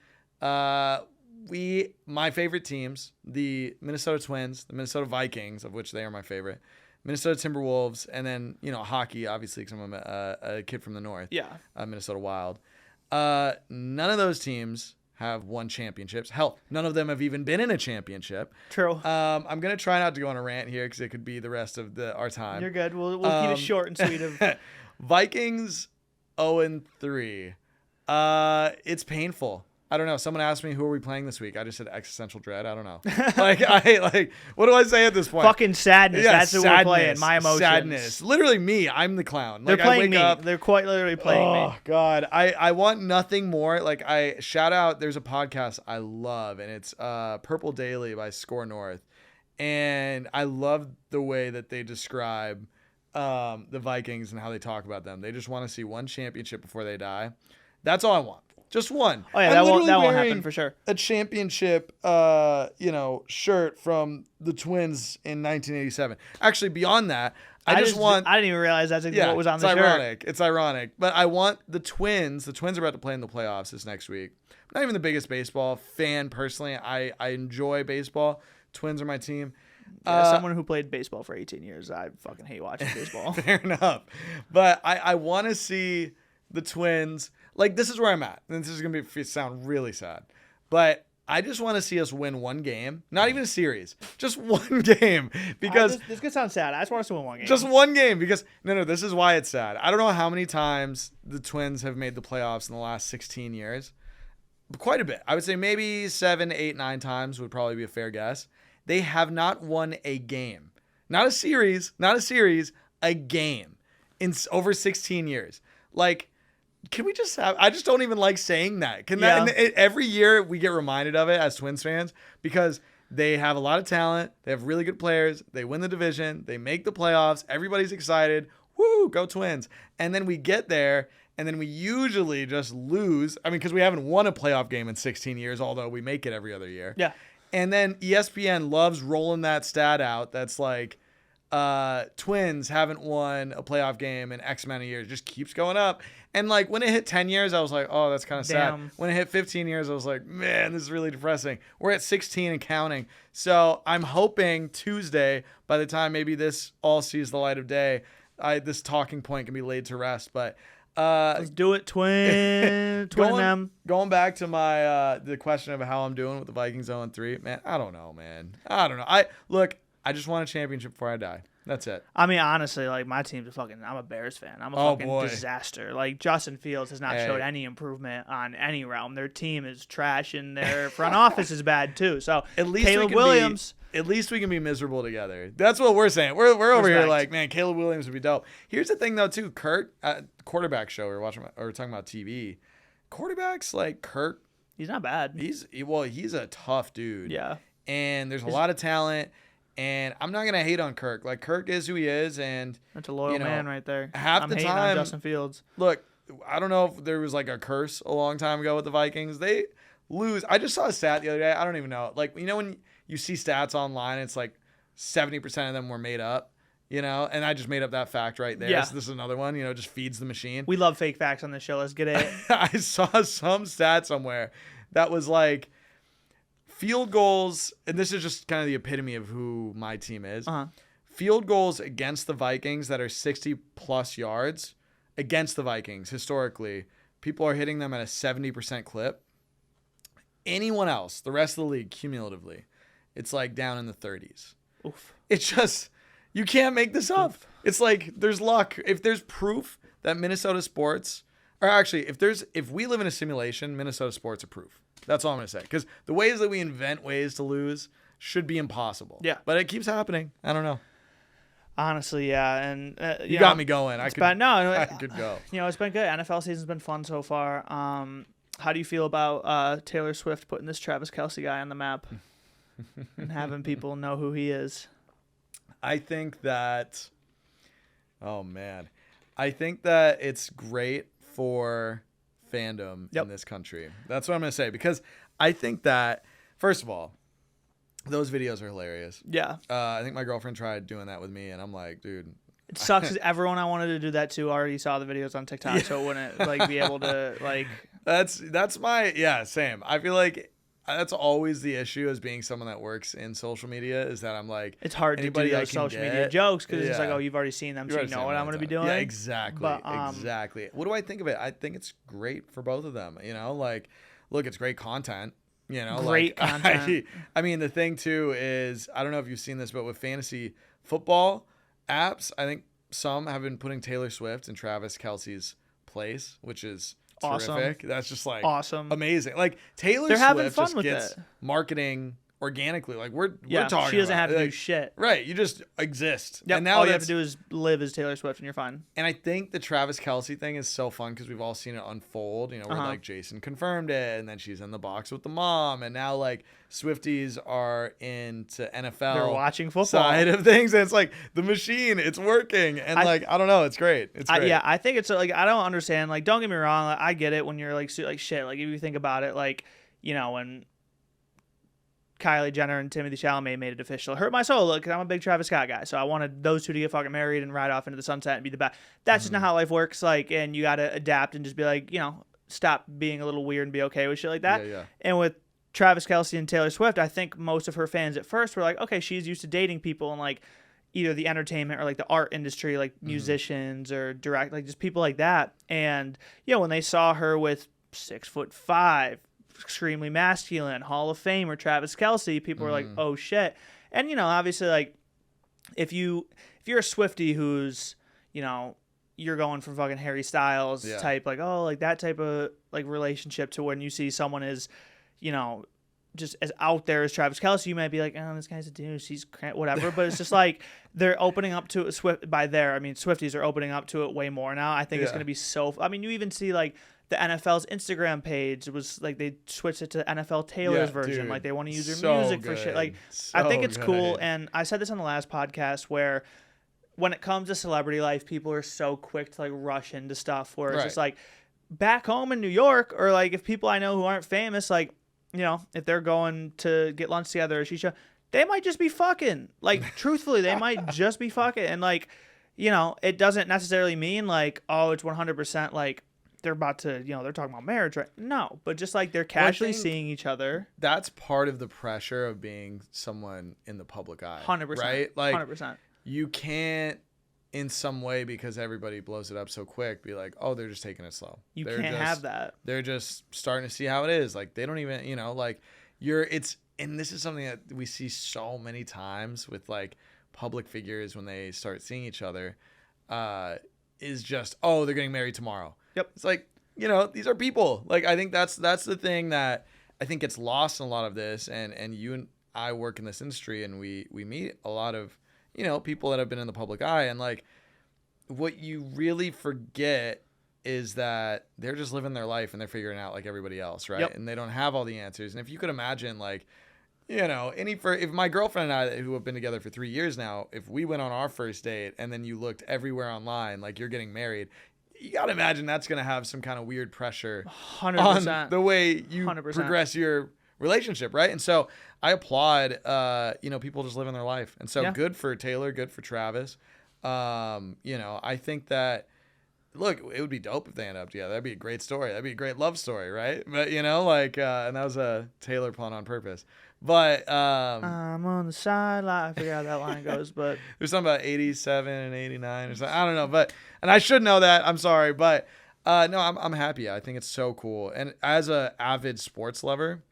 My favorite teams, the Minnesota Twins, the Minnesota Vikings, of which they are my favorite, Minnesota Timberwolves, and then, hockey, obviously, because I'm a kid from the North. Yeah. Minnesota Wild. None of those teams have won championships. Hell, none of them have even been in a championship. True. I'm going to try not to go on a rant here because it could be the rest of our time. You're good. We'll keep it short and sweet. Vikings 0-3. It's painful. I don't know. Someone asked me, who are we playing this week? I just said existential dread. I don't know. What do I say at this point? Fucking sadness. Yeah, that's who we're playing. My emotions. Sadness. Literally me. I'm the clown. They're playing me. They're quite literally playing me. Oh, God. I want nothing more. I shout out, there's a podcast I love, and it's Purple Daily by Score North. And I love the way that they describe the Vikings and how they talk about them. They just want to see one championship before they die. That's all I want. Just one. Oh yeah, that won't happen for sure. A championship, shirt from the Twins in 1987. Actually, beyond that, I didn't even realize that's what was on the shirt. It's ironic, but I want the Twins. The Twins are about to play in the playoffs this next week. I'm not even the biggest baseball fan personally. I enjoy baseball. Twins are my team. Yeah, someone who played baseball for 18 years, I fucking hate watching baseball. Fair enough, but I want to see the Twins. This is where I'm at. And this is going to sound really sad. But I just want to see us win one game, not even a series, just one game, because this could sound sad. I just want us to win one game. just one game, because no, this is why it's sad. I don't know how many times the Twins have made the playoffs in the last 16 years. Quite a bit. I would say maybe 7, 8, 9 times would probably be a fair guess. They have not won a game. Not a series, a game in over 16 years. Like, can we just have, I just don't even like saying that. And every year we get reminded of it as Twins fans, because they have a lot of talent. They have really good players. They win the division. They make the playoffs. Everybody's excited. Woo, go Twins. And then we get there, and then we usually just lose. I mean, because we haven't won a playoff game in 16 years, although we make it every other year. Yeah. And then ESPN loves rolling that stat out. That's like, Twins haven't won a playoff game in X amount of years. Just keeps going up. And like when it hit 10 years, I was like, oh, that's kind of sad. When it hit 15 years, I was like, man, this is really depressing. We're at 16 and counting. So I'm hoping Tuesday, by the time maybe this all sees the light of day, this talking point can be laid to rest. But let's do it, Twin them. Going back to my the question of how I'm doing with the Vikings 0-3, man, I don't know, man. I don't know. I just want a championship before I die. That's it. I mean, honestly, like my team's I'm a Bears fan. I'm a fucking disaster. Like Justin Fields has not showed any improvement on any realm. Their team is trash and their front office is bad too. So at least Caleb Williams. At least we can be miserable together. That's what we're saying. We're over here like, man, Caleb Williams would be dope. Here's the thing though too, Kurt, quarterback show we were talking about TV. Quarterbacks like Kurt, he's not bad. He's a tough dude. Yeah. And there's a lot of talent. And I'm not going to hate on Kirk. Like, Kirk is who he is. And that's a loyal man right there. Half the time, on Justin Fields. Look, I don't know if there was like a curse a long time ago with the Vikings. They lose. I just saw a stat the other day. I don't even know. Like, you know when you see stats online, it's like 70% of them were made up, you know? And I just made up that fact right there. Yeah. So this is another one, just feeds the machine. We love fake facts on this show. Let's get it. I saw some stat somewhere that was like, field goals, and this is just kind of the epitome of who my team is. Field goals against the Vikings that are 60-plus yards against the Vikings, historically, people are hitting them at a 70% clip. Anyone else, the rest of the league, cumulatively, it's like down in the 30s. Oof. It's just, you can't make this up. Oof. It's like there's luck. If there's proof that Minnesota sports, or actually, if we live in a simulation, Minnesota sports are proof. That's all I'm going to say. Because the ways that we invent ways to lose should be impossible. Yeah. But it keeps happening. I don't know. Honestly, yeah. And you got me going. I could go. It's been good. NFL season's been fun so far. How do you feel about Taylor Swift putting this Travis Kelce guy on the map and having people know who he is? I think that, I think that it's great for fandom in this country. That's what I'm going to say, because I think that, first of all, those videos are hilarious. Yeah. I think my girlfriend tried doing that with me, and I'm like, dude. It sucks because everyone I wanted to do that to already saw the videos on TikTok, so it wouldn't be able to That's my same. I feel like that's always the issue as being someone that works in social media, is that I'm like, it's hard to do those social media jokes because it's like, oh, you've already seen them, so you know what I'm going to be doing. Yeah, exactly. Exactly. What do I think of it? I think it's great for both of them. Like, look, it's great content. Great content. I mean, the thing too is, I don't know if you've seen this, but with fantasy football apps, I think some have been putting Taylor Swift in Travis Kelce's place, which is terrific. Awesome. That's just like awesome, amazing. Like Taylor Swift just gets marketing organically. Like we're talking. She doesn't have to do shit. Right. You just exist. Yep. And now all you have to do is live as Taylor Swift, and you're fine. And I think the Travis Kelce thing is so fun because we've all seen it unfold. Where like Jason confirmed it, and then she's in the box with the mom, and now like Swifties are into NFL. They're watching football side of things, and it's like the machine. It's working, and I don't know. It's great. It's great. I think it's like, I don't understand. Like, don't get me wrong. Like, I get it when you're like shit. Like if you think about it, like when Kylie Jenner and Timothée Chalamet made it official. It hurt my soul, look, because I'm a big Travis Scott guy. So I wanted those two to get fucking married and ride off into the sunset and be the best. That's just not how life works. Like, and you got to adapt and just be like, stop being a little weird and be okay with shit like that. Yeah. And with Travis Kelce and Taylor Swift, I think most of her fans at first were like, okay, she's used to dating people in like either the entertainment or like the art industry, like musicians or like just people like that. And when they saw her with 6'5", extremely masculine, Hall of Famer Travis Kelce, people are like, oh shit. And, you know, obviously, like, if you're a Swiftie who's, you know, you're going from fucking Harry Styles type, like, oh, like that type of like relationship to when you see someone is, you know, just as out there as Travis Kelce, you might be like, oh, this guy's a douche, he's whatever. But it's just like they're opening up to it. Swifties are opening up to it way more now. I think it's going to be so. I mean, you even see like the NFL's Instagram page was like they switched it to NFL Taylor's version. Dude, like they want to use their music for shit. Like I think it's cool. And I said this on the last podcast where when it comes to celebrity life, people are so quick to like rush into stuff where it's just like back home in New York, or like if people I know who aren't famous, like, you know, if they're going to get lunch together or shisha, they might just be fucking. Like, truthfully, they might just be fucking. And, like, you know, it doesn't necessarily mean, like, oh, it's 100%, like, they're about to, you know, they're talking about marriage, right? No, but just, like, they're casually seeing each other. That's part of the pressure of being someone in the public eye. 100%. Right? Like, 100%. You can't, in some way, because everybody blows it up so quick, be like, oh, they're just taking it slow. Can't have that. They're just starting to see how it is. Like, they don't even, you know, like, and this is something that we see so many times with, like, public figures when they start seeing each other, is just, oh, they're getting married tomorrow. Yep. It's like, you know, these are people. Like, I think that's the thing that I think gets lost in a lot of this. And you and I work in this industry, and we meet a lot of, you know, people that have been in the public eye, and like what you really forget is that they're just living their life and they're figuring it out like everybody else, right? Yep. And they don't have all the answers. And if you could imagine, like, you know, if my girlfriend and I, who have been together for 3 years now, if we went on our first date and then you looked everywhere online like you're getting married, you gotta imagine that's gonna have some kind of weird pressure 100%. on the way you 100%. Progress your relationship, right? And so I applaud, you know, people just living their life. And so good for Taylor, good for Travis. You know, I think that, look, it would be dope if they end up together. That'd be a great story. That'd be a great love story, right? But, you know, like, and that was a Taylor pun on purpose. But I'm on the sideline. I forget how that line goes, but there's something about 87 and 89 or something. I don't know, but, and I should know that. I'm sorry, but no, I'm happy. I think it's so cool. And as a avid sports lover,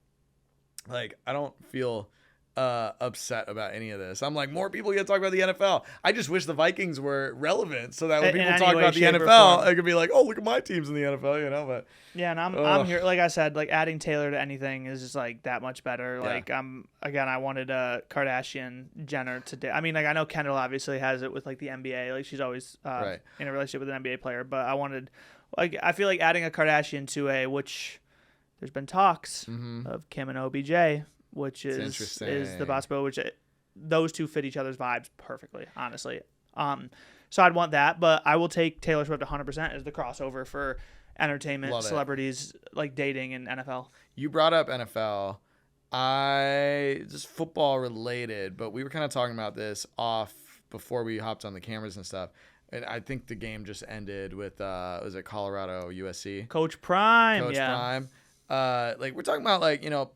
like, I don't feel upset about any of this. I'm like, more people get to talk about the NFL. I just wish the Vikings were relevant so that when people talk about the NFL, it could be like, oh, look at my teams in the NFL, you know. But yeah, and I'm here, like I said, like adding Taylor to anything is just like that much better. Like I wanted Kardashian Jenner today. I mean, like, I know Kendall obviously has it with like the NBA, like she's always in a relationship with an NBA player, but I wanted, like, I feel like adding a Kardashian to which there's been talks of Kim and OBJ, which is the possibility, which those two fit each other's vibes perfectly, honestly. So I'd want that, but I will take Taylor Swift 100% as the crossover for entertainment, celebrities, like dating and NFL. You brought up NFL. Just football related, but we were kind of talking about this off before we hopped on the cameras and stuff. And I think the game just ended with, was it Colorado USC? Coach Prime. Like, we're talking about, like, you know,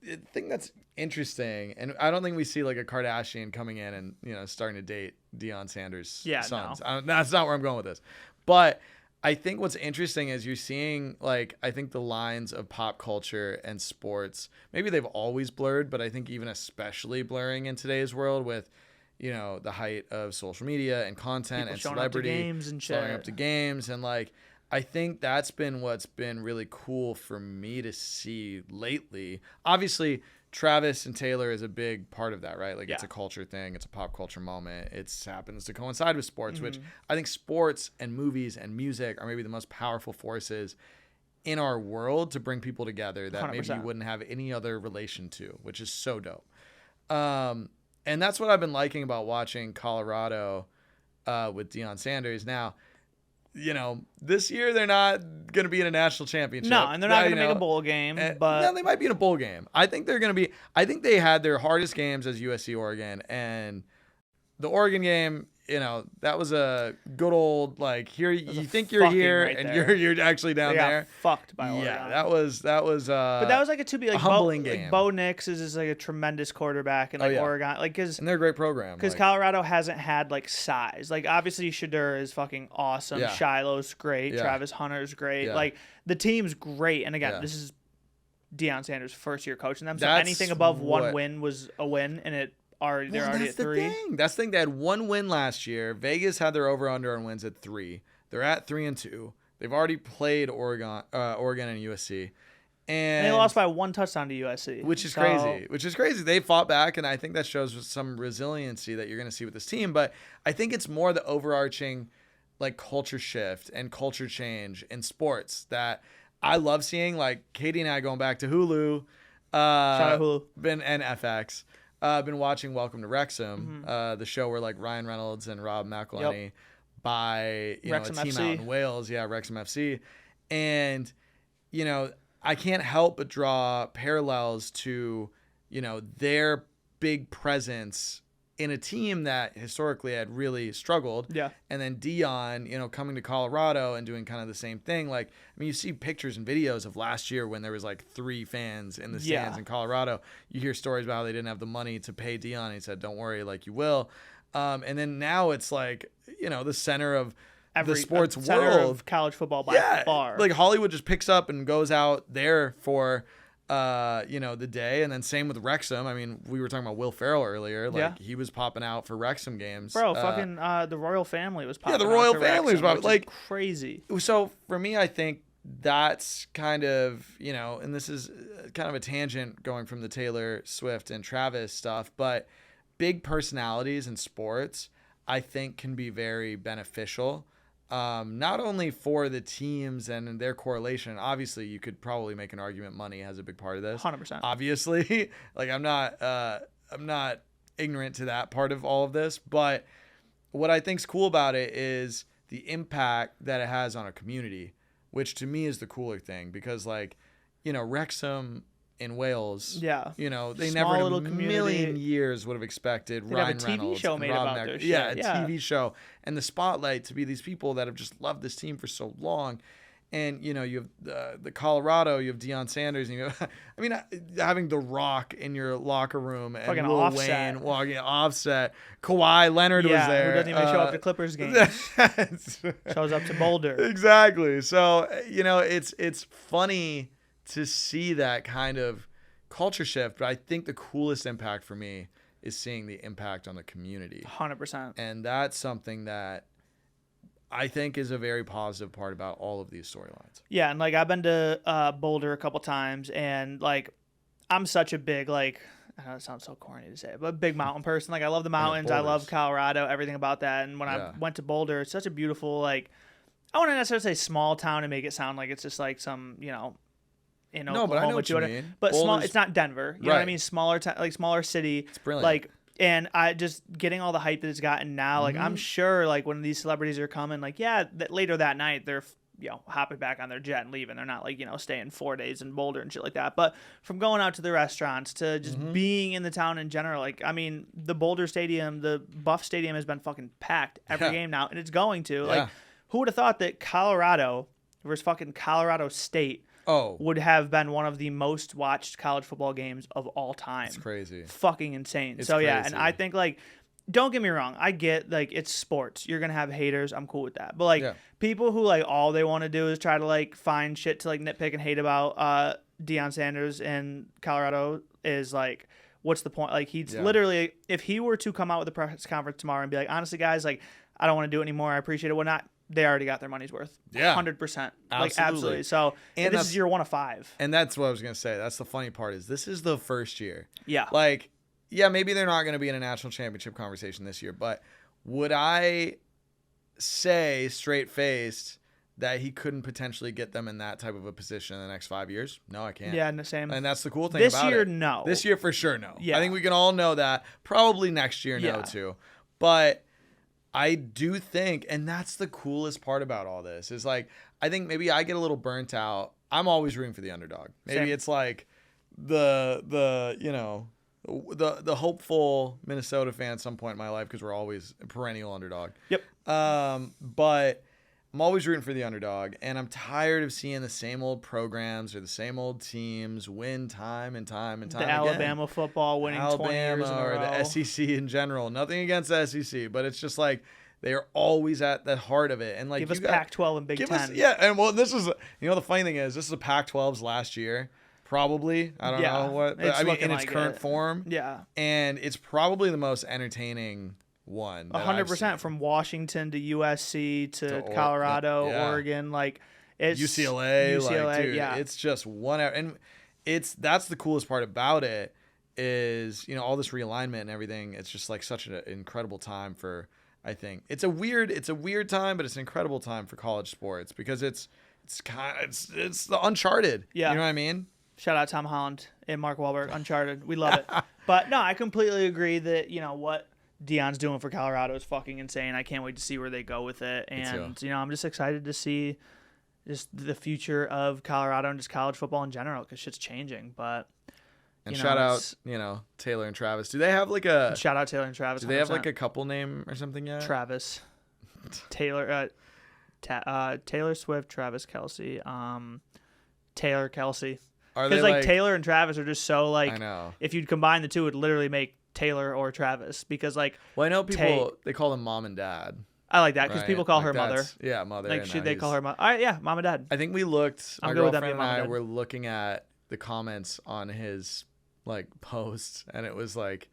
the thing that's interesting, and I don't think we see like a Kardashian coming in and, you know, starting to date Deion Sanders' sons. No. That's not where I'm going with this. But I think what's interesting is you're seeing, like, I think the lines of pop culture and sports, maybe they've always blurred, but I think even especially blurring in today's world with, you know, the height of social media and content people and showing celebrity, up to games and showing up to games, and like, I think that's been what's been really cool for me to see lately. Obviously, Travis and Taylor is a big part of that, right? Like, it's a culture thing. It's a pop culture moment. It happens to coincide with sports, which I think sports and movies and music are maybe the most powerful forces in our world to bring people together that 100%. Maybe you wouldn't have any other relation to, which is so dope. And that's what I've been liking about watching Colorado with Deion Sanders. Now, you know, this year they're not going to be in a national championship. No, and they're not going to make a bowl game. But no, they might be in a bowl game. I think they're going to be. I think they had their hardest games as USC Oregon, and the Oregon game, you know, that was a good old, like, here you think you're here and you're actually down there. Fucked by Oregon. Yeah, that was. But that was like a humbling game. Like, Bo Nix is like a tremendous quarterback, and like Oregon, like, and they're a great program. Because Colorado hasn't had like size. Like, obviously Shadur is fucking awesome. Shiloh's great. Travis Hunter's great. Like, the team's great. And again, this is Deion Sanders' first year coaching them. So That's anything above one what- win was a win, and they're already at 3. That's the thing. They had one win last year. Vegas had their over/under on wins at 3. They're at 3-2. They've already played Oregon and USC, and they lost by 1 touchdown to USC, which is crazy. They fought back, and I think that shows some resiliency that you're going to see with this team. But I think it's more the overarching like culture shift and culture change in sports that I love seeing. Like Katie and I going back to Hulu, Shout out Hulu. and FX. Been watching Welcome to Wrexham, the show where like Ryan Reynolds and Rob McElhenney buy Wrexham a team FC. out in Wales, Wrexham FC, and I can't help but draw parallels to their big presence in a team that historically had really struggled. Yeah. And then Deion, coming to Colorado and doing kind of the same thing. Like, I mean, you see pictures and videos of last year when there was like 3 fans in the stands in Colorado. You hear stories about how they didn't have the money to pay Deion. And he said, don't worry, like you will. And then now it's like, the center of the sports center world. of college football by far. Like Hollywood just picks up and goes out there for the day, and then same with Wrexham. I mean, we were talking about Will Ferrell earlier. Like he was popping out for Wrexham games. Bro, the royal family was popping out. Yeah, the royal for family was Wrexham, popping. Like crazy. So for me, I think that's kind of and this is kind of a tangent going from the Taylor Swift and Travis stuff, but big personalities in sports, I think, can be very beneficial. Not only for the teams and their correlation. Obviously, you could probably make an argument money has a big part of this. 100%. Obviously, like I'm not ignorant to that part of all of this, but what I think's cool about it is the impact that it has on a community, which to me is the cooler thing because Wrexham in Wales, they Small never in little a community. million years would have expected They'd Ryan have a TV Reynolds show and made Rob about their shit. Yeah, TV show and the spotlight to be these people that have just loved this team for so long. And you have the Colorado, you have Deion Sanders, and having The Rock in your locker room and Fucking Lil Offset. Wayne walking Offset, Kawhi Leonard was there. Who doesn't even show up to Clippers games? Shows up to Boulder. Exactly. So it's funny to see that kind of culture shift, but I think the coolest impact for me is seeing the impact on the community. 100%. And that's something that I think is a very positive part about all of these storylines. Yeah, and I've been to Boulder a couple times, and I'm such a big I know it sounds so corny to say, but big mountain person. I love the mountains. I love Colorado, everything about that. And when I went to Boulder, it's such a beautiful I wouldn't necessarily say small town and make it sound like it's just some in Oklahoma, but I know what you mean. But Boulder's, small. It's not Denver. You know what I mean? Smaller, smaller city. It's brilliant. And I just getting all the hype that it's gotten now. I'm sure when these celebrities are coming, later that night they're hopping back on their jet and leaving. They're not staying 4 days in Boulder and shit like that. But from going out to the restaurants to just being in the town in general, the Boulder Stadium, the Buff Stadium has been fucking packed every game now, and it's going to. Who would have thought that Colorado versus fucking Colorado State would have been one of the most watched college football games of all time? It's crazy. Fucking insane. It's crazy. crazy. And I think don't get me wrong, I get it's sports. You're gonna have haters. I'm cool with that. But people who all they want to do is try to find shit to nitpick and hate about Deion Sanders in Colorado is what's the point? He's literally, if he were to come out with a press conference tomorrow and be honestly guys, I don't want to do it anymore. I appreciate it. Whatnot. They already got their money's worth. Yeah. 100%. Absolutely. So, and this is year 1 of 5. And that's what I was going to say. That's the funny part is this is the first year. Yeah. Maybe they're not going to be in a national championship conversation this year, but would I say straight-faced that he couldn't potentially get them in that type of a position in the next 5 years? No, I can't. Yeah, and the same. And that's the cool thing about it. This year, no. This year, for sure, no. Yeah. I think we can all know that. Probably next year, no, too. But I do think, and that's the coolest part about all this, is I think maybe I get a little burnt out. I'm always rooting for the underdog. Maybe it's the hopeful Minnesota fan at some point in my life because we're always a perennial underdog. Yep. But I'm always rooting for the underdog, and I'm tired of seeing the same old programs or the same old teams win time and time and time again. The Alabama football winning 20 years in a row. Or the SEC in general. Nothing against the SEC, but it's just they are always at the heart of it. And give us Pac-12 and Big Ten. And this is, the funny thing is, this is a Pac-12's last year. Probably. I don't know what. It's I mean, in its like current it. form. Yeah. And it's probably the most entertaining one. 100% from Washington to USC to Colorado, Oregon, like it's UCLA, like dude, yeah. it's just 1 hour, and that's the coolest part about it is all this realignment and everything. It's just like such an incredible time for. I think it's a weird time, but it's an incredible time for college sports because it's the Uncharted. Yeah. You know what I mean? Shout out Tom Holland and Mark Wahlberg, Uncharted. We love it. But no, I completely agree that, what Deion's doing for Colorado is fucking insane. I can't wait to see where they go with it. And, I'm just excited to see just the future of Colorado and just college football in general because shit's changing. But, shout out, Taylor and Travis. Do they have like a... Shout out Taylor and Travis. Do they have like a couple name or something yet? Travis. Taylor, Taylor Swift, Travis Kelce, Taylor Kelce. Because like Taylor and Travis are just so like, I know. If you'd combine the two, it would literally make Taylor or Travis. Because like, well, I know people they call them mom and dad. I like that because people call her mother. Yeah, mother. Like should they call her mother? All right, yeah, mom and dad. I think we looked. My girlfriend and I were looking at the comments on his like post, and it was like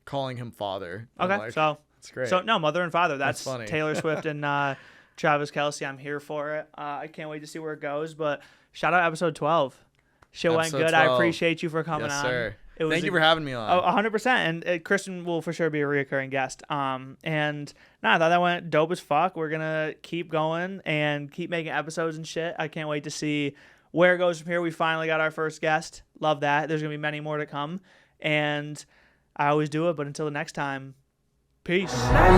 calling him father. Okay, like, so it's great. So no, mother and father. That's funny. Taylor Swift and Travis Kelce. I'm here for it. I can't wait to see where it goes. But shout out episode 12. Show went good. 12. I appreciate you for coming on. Sir. Thank you for having me on. 100%. And Kristen will for sure be a reoccurring guest. And I thought that went dope as fuck. We're going to keep going and keep making episodes and shit. I can't wait to see where it goes from here. We finally got our first guest. Love that. There's going to be many more to come. And I always do it. But until the next time, peace. Yeah.